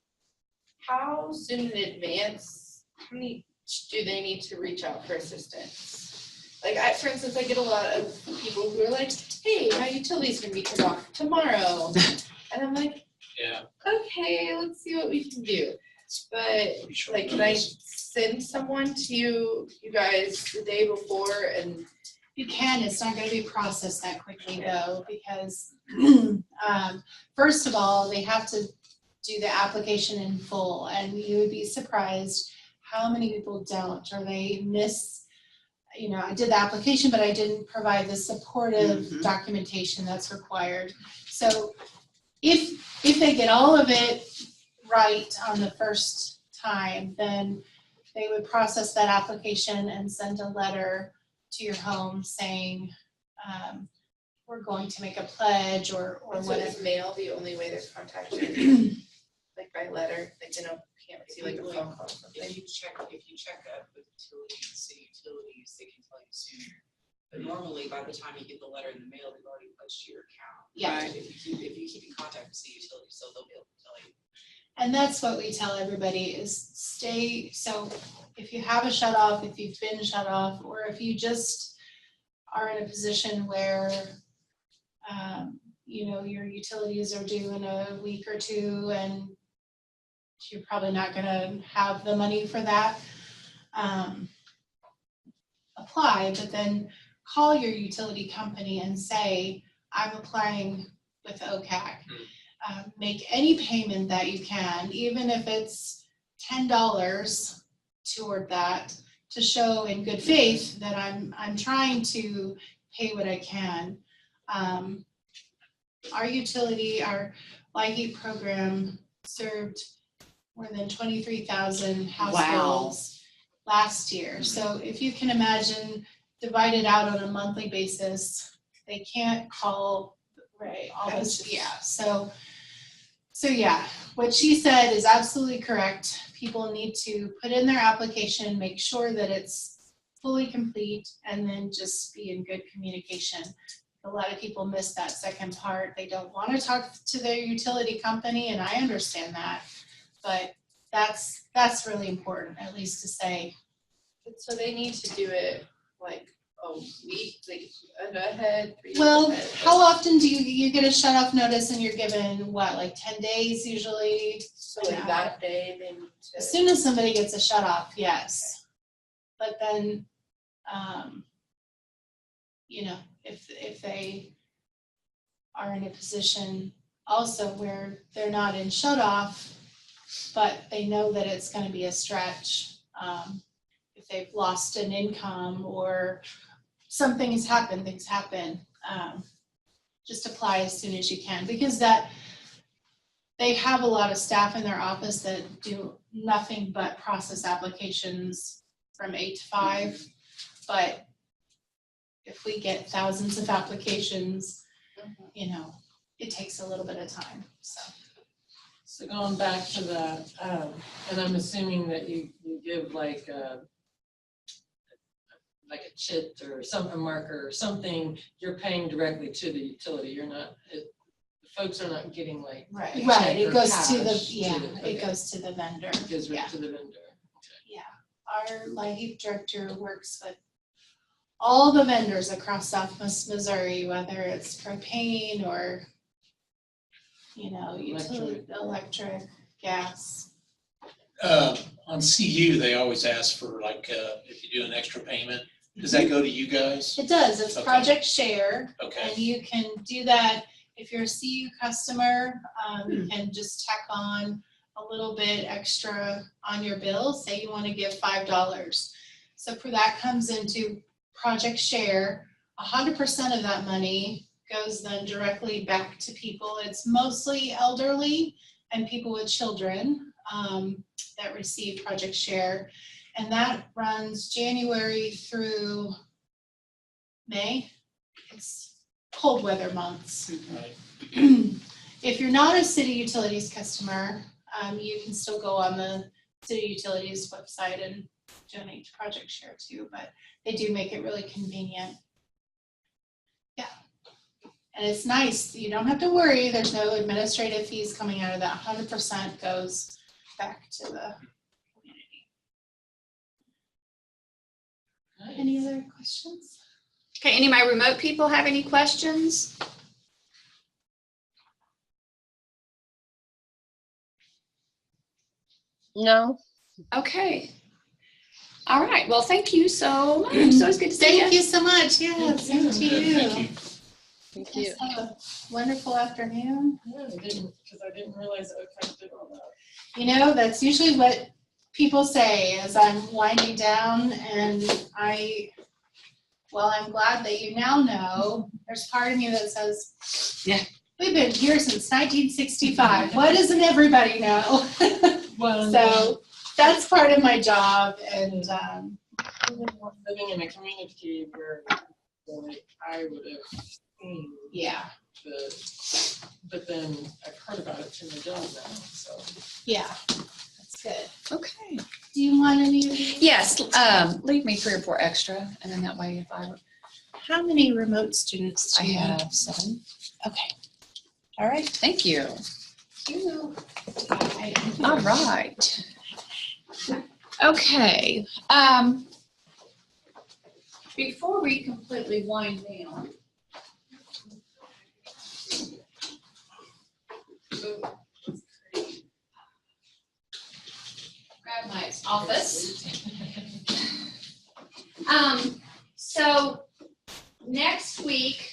how soon in advance, how many do they need to reach out for assistance? Like for instance, I get a lot of people who are like, hey, my utility's gonna be turned off tomorrow. And I'm like, Yeah. okay, let's see what we can do. But like, can I send someone to you guys the day before and You can, it's not gonna be processed that quickly though, because first of all, they have to do the application in full, and you would be surprised how many people don't, or they miss, you know, I did the application, but I didn't provide the supportive documentation that's required. So if they get all of it right on the first time, then they would process that application and send a letter to your home saying, we're going to make a pledge or so whatever. is mail the only way to contact you? Like by letter, like they can't see like a phone call or something? If you check up with utilities, city utilities, they can tell you sooner. But normally, by the time you get the letter in the mail, they've already pledged to your account. Yeah. Right? If you keep in contact with city utilities, so they'll be able to tell you. And that's what we tell everybody is stay, so if you have a shut off, if you've been shut off, or if you just are in a position where, you know, your utilities are due in a week or two and you're probably not gonna have the money for that, apply, but then call your utility company and say, I'm applying with OPACC. Make any payment that you can, even if it's $10 toward that, to show in good faith that I'm trying to pay what I can. Our utility, our light heat program served more than 23,000 households last year. So if you can imagine, divided out on a monthly basis, they can't call, right, all those, yeah, so yeah, what she said is absolutely correct. People need to put in their application, make sure that it's fully complete, and then just be in good communication. A lot of people miss that second part. They don't want to talk to their utility company, and I understand that, but that's really important, at least to say. So they need to do it like a week, like ahead, 3 weeks Well, ahead? how often do you get a shut off notice and you're given, what, like 10 days usually? So like that day, they need to. As soon as somebody gets a shut off, yes. But then, you know, if they are in a position also where they're not in shut off, but they know that it's gonna be a stretch, if they've lost an income or some things happen. Just apply as soon as you can, because they have a lot of staff in their office that do nothing but process applications from 8 to 5. But if we get thousands of applications, you know, it takes a little bit of time, so. So going back to that, and I'm assuming that you give like a chit or a marker or something, you're paying directly to the utility, you're not, the folks are not getting like. a check Right, it or goes to cash it goes to the vendor. It goes right Yeah. to the vendor. Our light director works with all the vendors across Southwest Missouri, whether it's propane or, you know, utility, electric, gas. On CU, they always ask for like, if you do an extra payment, does that go to you guys? It does, it's Okay. project share, Okay, and you can do that if you're a CU customer, you can just tack on a little bit extra on your bill, say you wanna give $5. So for that comes into project share, 100% of that money goes then directly back to people. It's mostly elderly and people with children that receive project share. And that runs January through May. It's cold weather months. right. If you're not a city utilities customer, you can still go on the city utilities website and donate to project share too, but they do make it really convenient. Yeah. And it's nice, you don't have to worry, there's no administrative fees coming out of that, 100% goes back to the community. Any other questions? Okay, any of my remote people have any questions? No. Okay. All right, well, thank you so much. So it's good to see you. Thank you so much, yeah, same to you. Thank you. Thank you. Just have a wonderful afternoon. Yeah, because I didn't realize OPACC did all that. You know, that's usually what people say as I'm winding down, and I'm glad that you now know. There's part of me that says, Yeah. We've been here since 1965. What doesn't everybody know? Well, So that's part of my job, and living in a community where like, I would have seen yeah, but then I've heard about it through my job now, so. yeah, that's good. Okay. Do you want any of these? Yes, leave me 3 or 4 extra, and then that way if How many remote students I do you have? have 7. Okay. All right. Thank you. Bye. All right. Okay, before we completely wind down. Grab my office. So next week,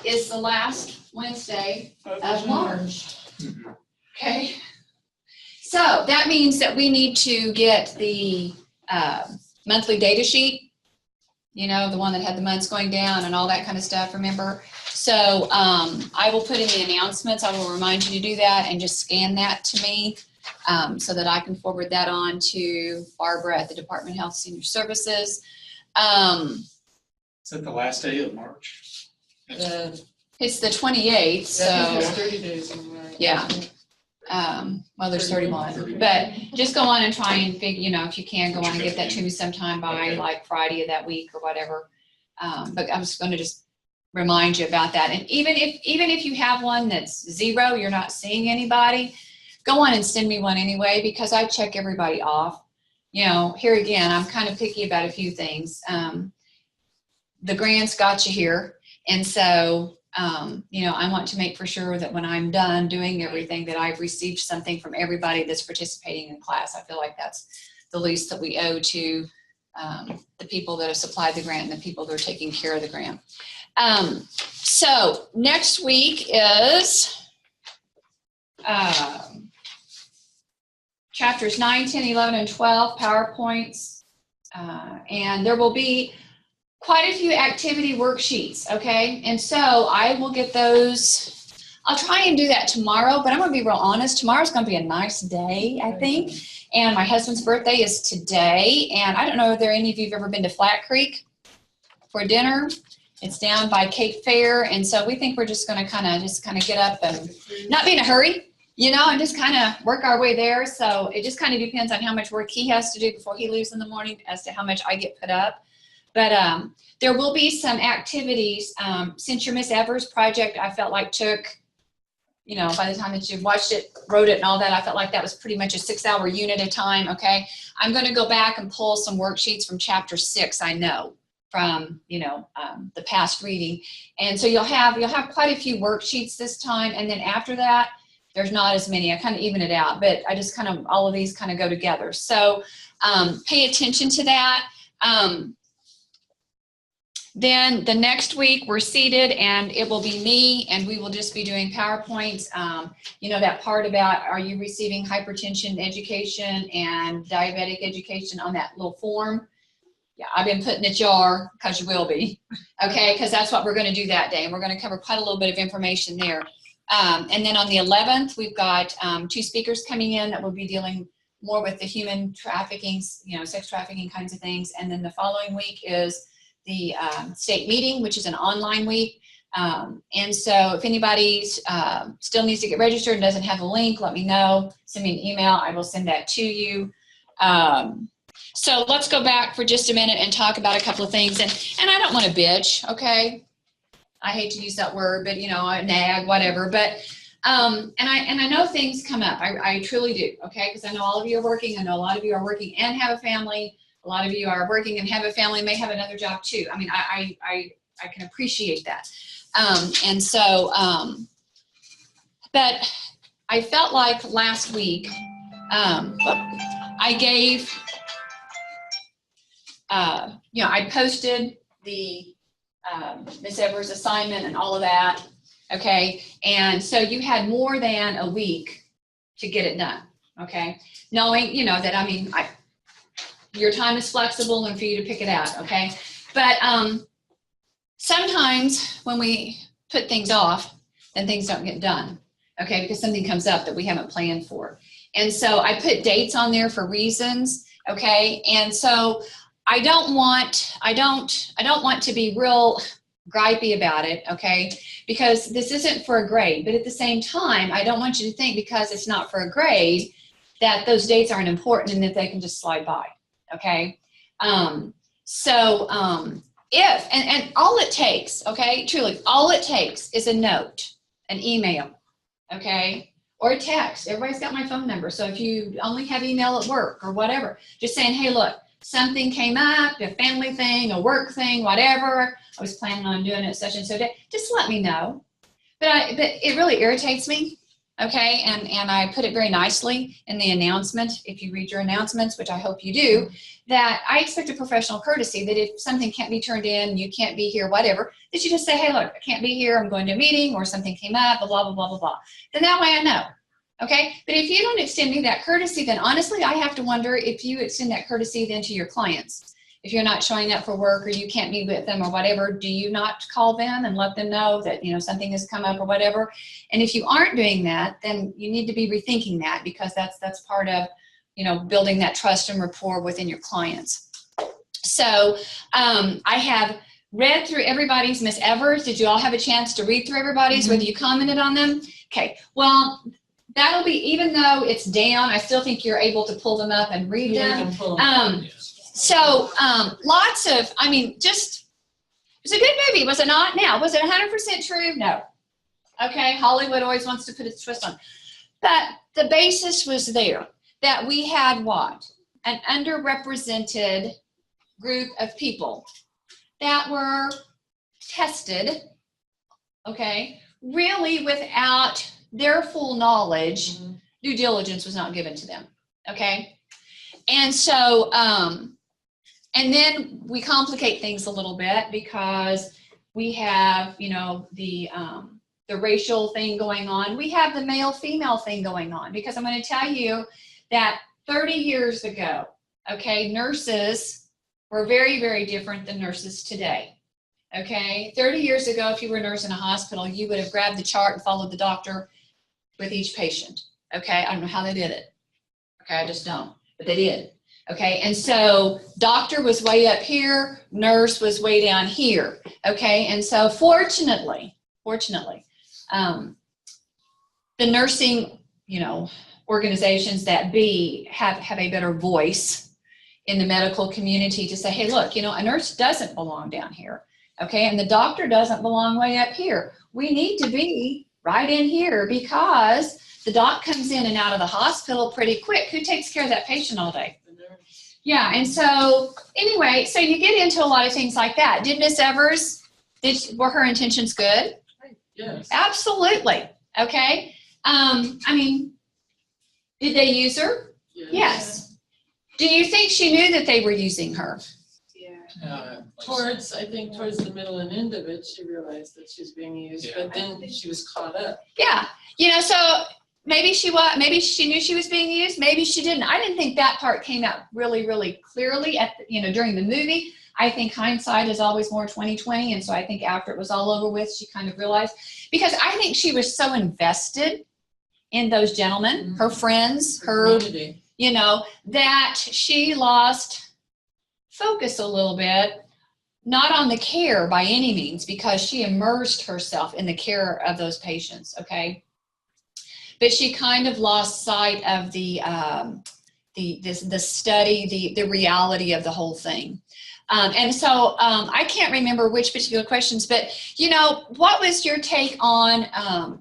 is the last Wednesday of March. Okay. So that means that we need to get the monthly data sheet, you know, the one that had the months going down and all that kind of stuff, remember? So I will put in the announcements, I will remind you to do that and just scan that to me so that I can forward that on to Barbara at the Department of Health Senior Services. Is that the last day of March? It's the 28th, so. There's 30 days in March. Yeah. Well, there's 31, but just go on and try and figure, you know, if you can, go on and get that to me sometime by Okay. like Friday of that week or whatever. But I'm just gonna just remind you about that. And even if you have one that's 0, you're not seeing anybody, go on and send me one anyway, because I check everybody off. You know, here again, I'm kind of picky about a few things. The grants got you here. And so, you know, I want to make for sure that when I'm done doing everything that I've received something from everybody that's participating in class. I feel like that's the least that we owe to the people that have supplied the grant and the people that are taking care of the grant. So next week is chapters 9, 10, 11, and 12, PowerPoints, And there will be quite a few activity worksheets, okay? And so I will get those. I'll try and do that tomorrow, but I'm gonna be real honest. Tomorrow's gonna be a nice day, I think. And my husband's birthday is today. And I don't know if any of you have ever been to Flat Creek for dinner. It's down by Cape Fair. And so we think we're just gonna kind of get up and not be in a hurry, you know, and just kind of work our way there. So it just kind of depends on how much work he has to do before he leaves in the morning as to how much I get put up. But there will be some activities. Since your Miss Evers project, I felt like took, you know, by the time that you watched it, wrote it and all that, I felt like that was pretty much a 6-hour unit of time, okay? I'm gonna go back and pull some worksheets from chapter 6, I know, from, you know, the past reading. And so you'll have quite a few worksheets this time, and then after that, there's not as many. I kind of even it out, but I just kind of, all of these kind of go together. So pay attention to that. Then the next week we're seated and it will be me and we will just be doing PowerPoints. You know, that part about are you receiving hypertension education and diabetic education on that little form? Yeah, I've been putting it jar because you will be, okay? Because that's what we're going to do that day. And we're going to cover quite a little bit of information there. And then on the 11th, we've got 2 speakers coming in that will be dealing more with the human trafficking, you know, sex trafficking kinds of things. And then the following week is the state meeting, which is an online week. And so if anybody still needs to get registered and doesn't have a link, let me know. Send me an email. I will send that to you. So let's go back for just a minute and talk about a couple of things. And I don't want to bitch, okay? I hate to use that word, but you know, nag, whatever. But and I know things come up. I truly do, okay? Because I know all of you are working. I know a lot of you are working and have a family. A lot of you are working and have a family, may have another job too. I mean, I can appreciate that. And so, but I felt like last week, I gave, you know, I posted the Miss Evers assignment and all of that, okay? And so you had more than a week to get it done, okay? Knowing, you know, that, I mean, your time is flexible and for you to pick it out, okay? But sometimes when we put things off, then things don't get done, okay? Because something comes up that we haven't planned for. And so I put dates on there for reasons, okay? And so I don't want to be real gripey about it, okay? Because this isn't for a grade, but at the same time, I don't want you to think because it's not for a grade that those dates aren't important and that they can just slide by. Okay, if, and all it takes, okay, truly, all it takes is a note, an email, okay, or a text. Everybody's got my phone number. So if you only have email at work or whatever, just saying, hey, look, something came up, a family thing, a work thing, whatever. I was planning on doing it such and so day. Just let me know. But it really irritates me. Okay, and I put it very nicely in the announcement, if you read your announcements, which I hope you do, that I expect a professional courtesy, that if something can't be turned in, you can't be here, whatever, that you just say, hey, look, I can't be here, I'm going to a meeting, or something came up, blah, blah, blah, blah, blah. Then that way I know, okay? But if you don't extend me that courtesy, then honestly, I have to wonder if you extend that courtesy then to your clients. If you're not showing up for work or you can't be with them or whatever, do you not call them and let them know that, you know, something has come up or whatever? And if you aren't doing that, then you need to be rethinking that, because that's part of, you know, building that trust and rapport within your clients. So I have read through everybody's Miss Evers. Did you all have a chance to read through everybody's, whether you commented on them? Okay, well, that'll be, even though it's down, I still think you're able to pull them up and read them. So lots of, I mean, just, it was a good movie, was it not? Now, was it 100% true? No. Okay, Hollywood always wants to put its twist on. But the basis was there, that we had what? An underrepresented group of people that were tested, okay, really without their full knowledge. Due diligence was not given to them, okay? And so, and then we complicate things a little bit because we have, you know, the racial thing going on. We have the male-female thing going on, because I'm going to tell you that 30 years ago, okay, nurses were very, very different than nurses today. Okay, 30 years ago, if you were a nurse in a hospital, you would have grabbed the chart and followed the doctor with each patient. Okay, I don't know how they did it. Okay, I just don't, but they did. Okay, and so doctor was way up here, nurse was way down here. Okay, and so fortunately, the nursing, organizations that have a better voice in the medical community to say, hey, look, a nurse doesn't belong down here. Okay, and the doctor doesn't belong way up here. We need to be right in here because the doc comes in and out of the hospital pretty quick. Who takes care of that patient all day? The nurse. Yeah, and so anyway, so you get into a lot of things like that. Did Miss Evers, were her intentions good? Yes. Absolutely. Okay. Did they use her? Yes. Do you think she knew that they were using her? Yeah. Towards the middle and end of it, she realized that she's being used, Yeah. but then she was caught up. Yeah. So maybe she knew she was being used. Maybe she didn't. I didn't think that part came out really, really clearly during the movie. I think hindsight is always more 20/20. And so I think after it was all over with, she kind of realized, because I think she was so invested in those gentlemen, her friends, her, Community. that she lost focus a little bit, not on the care by any means, because she immersed herself in the care of those patients, okay? But she kind of lost sight of the study, the reality of the whole thing. And so I can't remember which particular questions, but what was your take on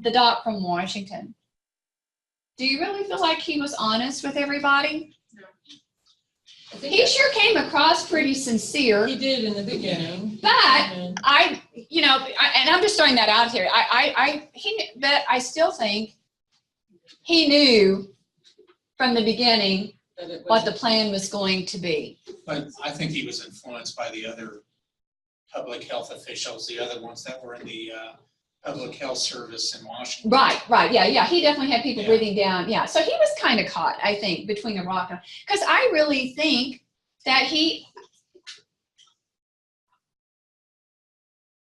the doc from Washington? Do you really feel like he was honest with everybody? I think He sure came across pretty sincere. he did in the beginning. But And and I'm just throwing that out here. But I still think he knew from the beginning that it what the wasn't- plan was going to be. But I think he was influenced by the other public health officials, the other ones that were in the public health service in Washington. Right. Yeah. He definitely had people Yeah. breathing down. Yeah. So he was kind of caught, I think, between a rock and, because I really think that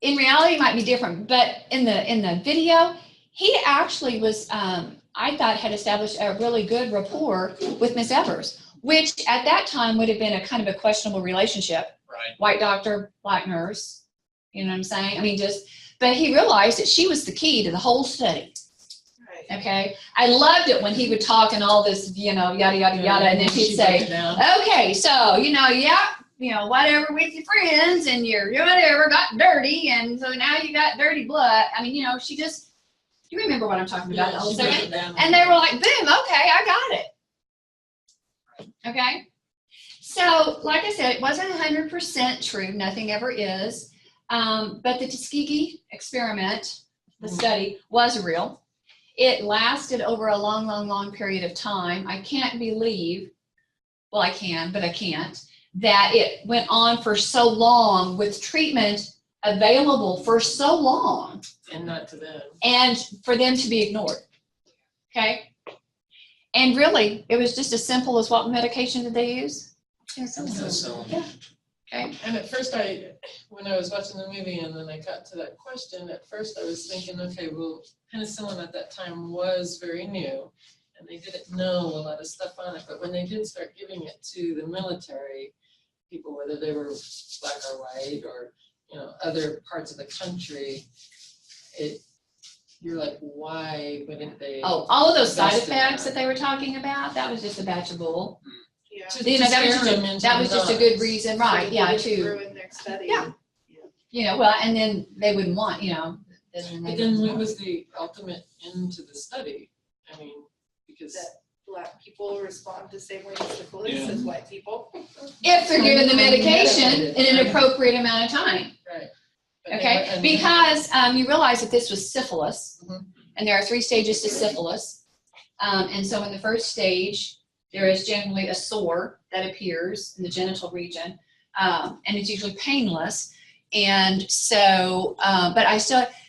in reality it might be different, but in the video, he actually was, I thought, had established a really good rapport with Miss Evers, which at that time would have been a kind of a questionable relationship. Right. White doctor, black nurse. You know what I'm saying? But he realized that she was the key to the whole study. Right. Okay. I loved it when he would talk and all this, yada, yada, yada. And then he'd she broke say, it down. okay, so, whatever with your friends and your whatever got dirty. And so now you got dirty blood. You remember what I'm talking about? Yeah, The whole she broke segment? it down. And they were like, boom, okay, I got it. Okay. So, like I said, it wasn't 100% true. Nothing ever is. But the Tuskegee experiment, the study, was real. It lasted over a long, long, long period of time. I can't believe, well, I can, but I can't, that it went on for so long with treatment available for so long And not to them. and for them to be ignored. Okay? And really, it was just as simple as what medication did they use? So, Yeah. Okay. And at first when I was watching the movie and then I got to that question, at first I was thinking, okay, well, penicillin at that time was very new and they didn't know a lot of stuff on it. But when they did start giving it to the military people, whether they were black or white or, other parts of the country, you're like, why wouldn't they? Oh, all of those side invest in effects that they were talking about, that was just a batch of bull. Yeah. To That was just a good reason, right, So yeah, they didn't to, ruin their study. Yeah. Well, and then they wouldn't want, But then what was the ultimate end to the study? Because That black people respond the same way to syphilis Yeah. as white people. if they're given the medication in an appropriate amount of time, right. But they okay? were- and- Because you realize that this was syphilis, Mhm. and there are 3 stages to syphilis. And so in the first stage, there is generally a sore that appears in the genital region, and it's usually painless. And so,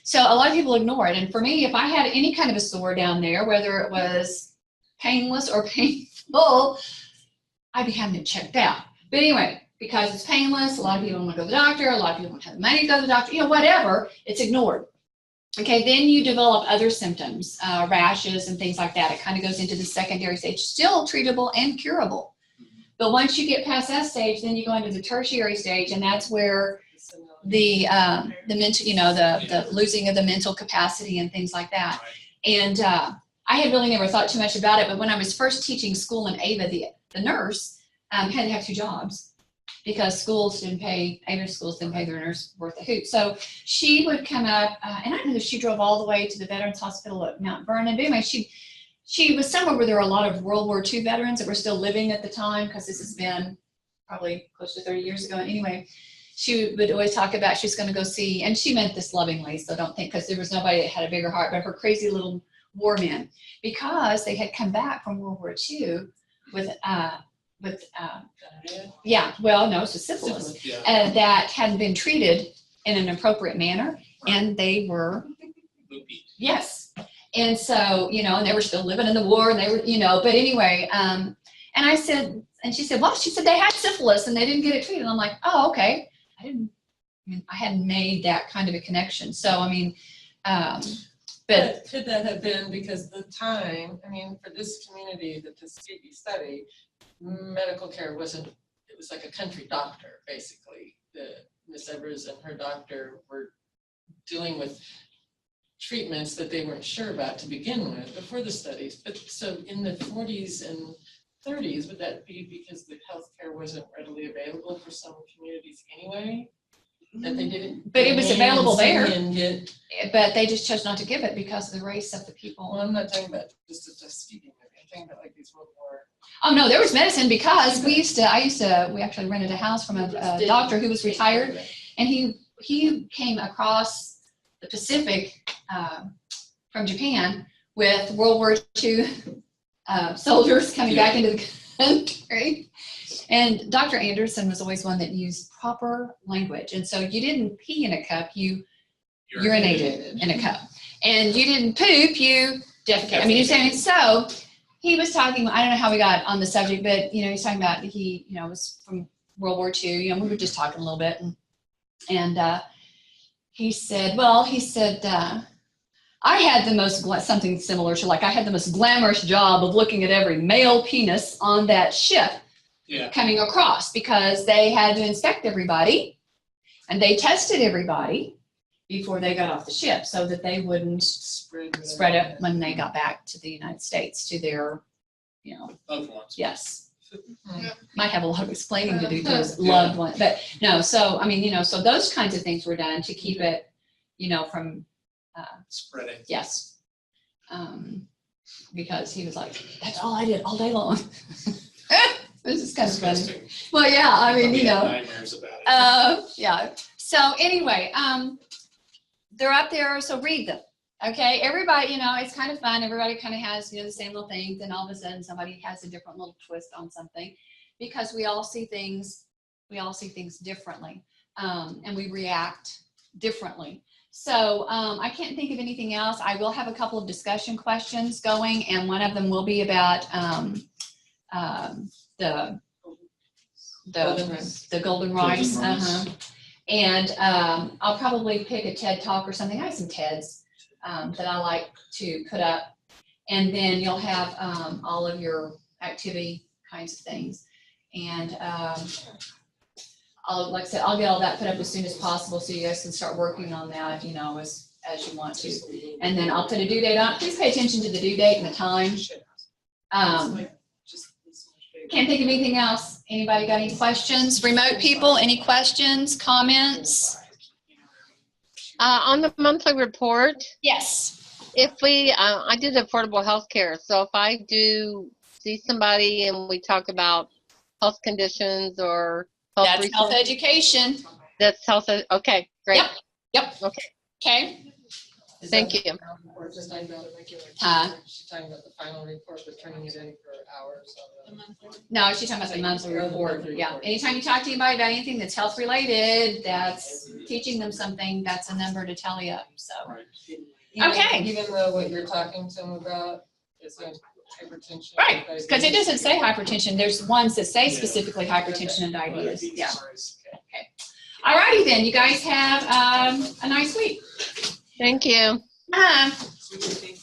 so a lot of people ignore it. And for me, if I had any kind of a sore down there, whether it was painless or painful, I'd be having it checked out. But anyway, because it's painless. A lot of people don't want to go to the doctor. A lot of people don't have the money to go to the doctor, whatever, it's ignored. Okay, then you develop other symptoms, rashes and things like that. It kind of goes into the secondary stage, still treatable and curable. But once you get past that stage, then you go into the tertiary stage, and that's where the mental, the losing of the mental capacity and things like that. And I had really never thought too much about it, but when I was first teaching school in Ava, the nurse had to have 2 jobs because schools didn't pay, Ava schools didn't pay their nurse worth a hoot. So she would come up, and I don't know if she drove all the way to the Veterans Hospital at Mount Vernon. But anyway, she was somewhere where there were a lot of World War II veterans that were still living at the time, because this has been probably close to 30 years ago. Anyway, she would always talk about she's going to go see, and she meant this lovingly, so don't think, because there was nobody that had a bigger heart, but her crazy little war men, because they had come back from World War II with syphilis, that hadn't been treated in an appropriate manner, and they were, yes. And so, and they were still living in the war, and they were, but anyway, and I said, and she said, well, they had syphilis and they didn't get it treated. And I'm like, oh, okay. I hadn't made that kind of a connection. So, But could that have been because the time, for this community that this study, medical care wasn't, it was like a country doctor, basically. Miss Evers and her doctor were dealing with treatments that they weren't sure about to begin with before the studies. But so in the 40s and 30s, would that be because the healthcare wasn't readily available for some communities anyway? That they didn't. But it was available there. But they just chose not to give it because of the race of the people. Well, I'm not talking about just a Tuskegee. I'm talking about like these World War. Oh no, there was medicine, because we actually rented a house from a doctor who was retired, and he came across the Pacific from Japan with World War II soldiers coming back into the country. And Dr. Anderson was always one that used proper language. And so you didn't pee in a cup, you urinated in a cup. And you didn't poop, you defecated. You're saying, so he was talking, I don't know how we got on the subject, but, he's talking about, he, was from World War II, we were just talking a little bit. And he said, I had the most, something similar to I had the most glamorous job of looking at every male penis on that ship. Yeah. Coming across, because they had to inspect everybody and they tested everybody before they got off the ship so that they wouldn't spread it when they got back to the United States to their, Loved ones. yes. Yeah. Might have a lot of explaining to do to his loved one, but no, so, so those kinds of things were done to keep it, from Spreading. yes. Because he was like, that's all I did all day long. This is kind of funny. Well, yeah, Nightmares about it. yeah. So anyway, they're up there, so read them. Okay, everybody, it's kind of fun. Everybody kind of has, the same little things, and all of a sudden somebody has a different little twist on something, because we all see things differently, and we react differently. So I can't think of anything else. I will have a couple of discussion questions going, and one of them will be about the golden rice. And I'll probably pick a TED talk or something. I have some TEDs that I like to put up, and then you'll have all of your activity kinds of things. And like I said, I'll get all that put up as soon as possible so you guys can start working on that, as you want to. And then I'll put a due date on. Please pay attention to the due date and the time. Can't think of anything else. Anybody got any questions? Remote people, any questions, comments? On the monthly report, Yes. if I did affordable health care. So if I do see somebody and we talk about health conditions or health That's research, health education. that's health. Okay, great. Yep. Okay. Okay. Thank you. Or just talking about a regular. Huh? She's talking about the final report, but turning it in for hours. No, she's talking about the monthly report. Yeah. Anytime you talk to anybody about anything that's health related, that's teaching them something, that's a number to tally up. So, okay. Even though what you're talking to them about is hypertension. Right, because it diabetes. doesn't say hypertension. There's ones that say Yeah. specifically hypertension and diabetes. Yeah. Okay. All righty then. You guys have a nice week. Thank you. Uh, So you think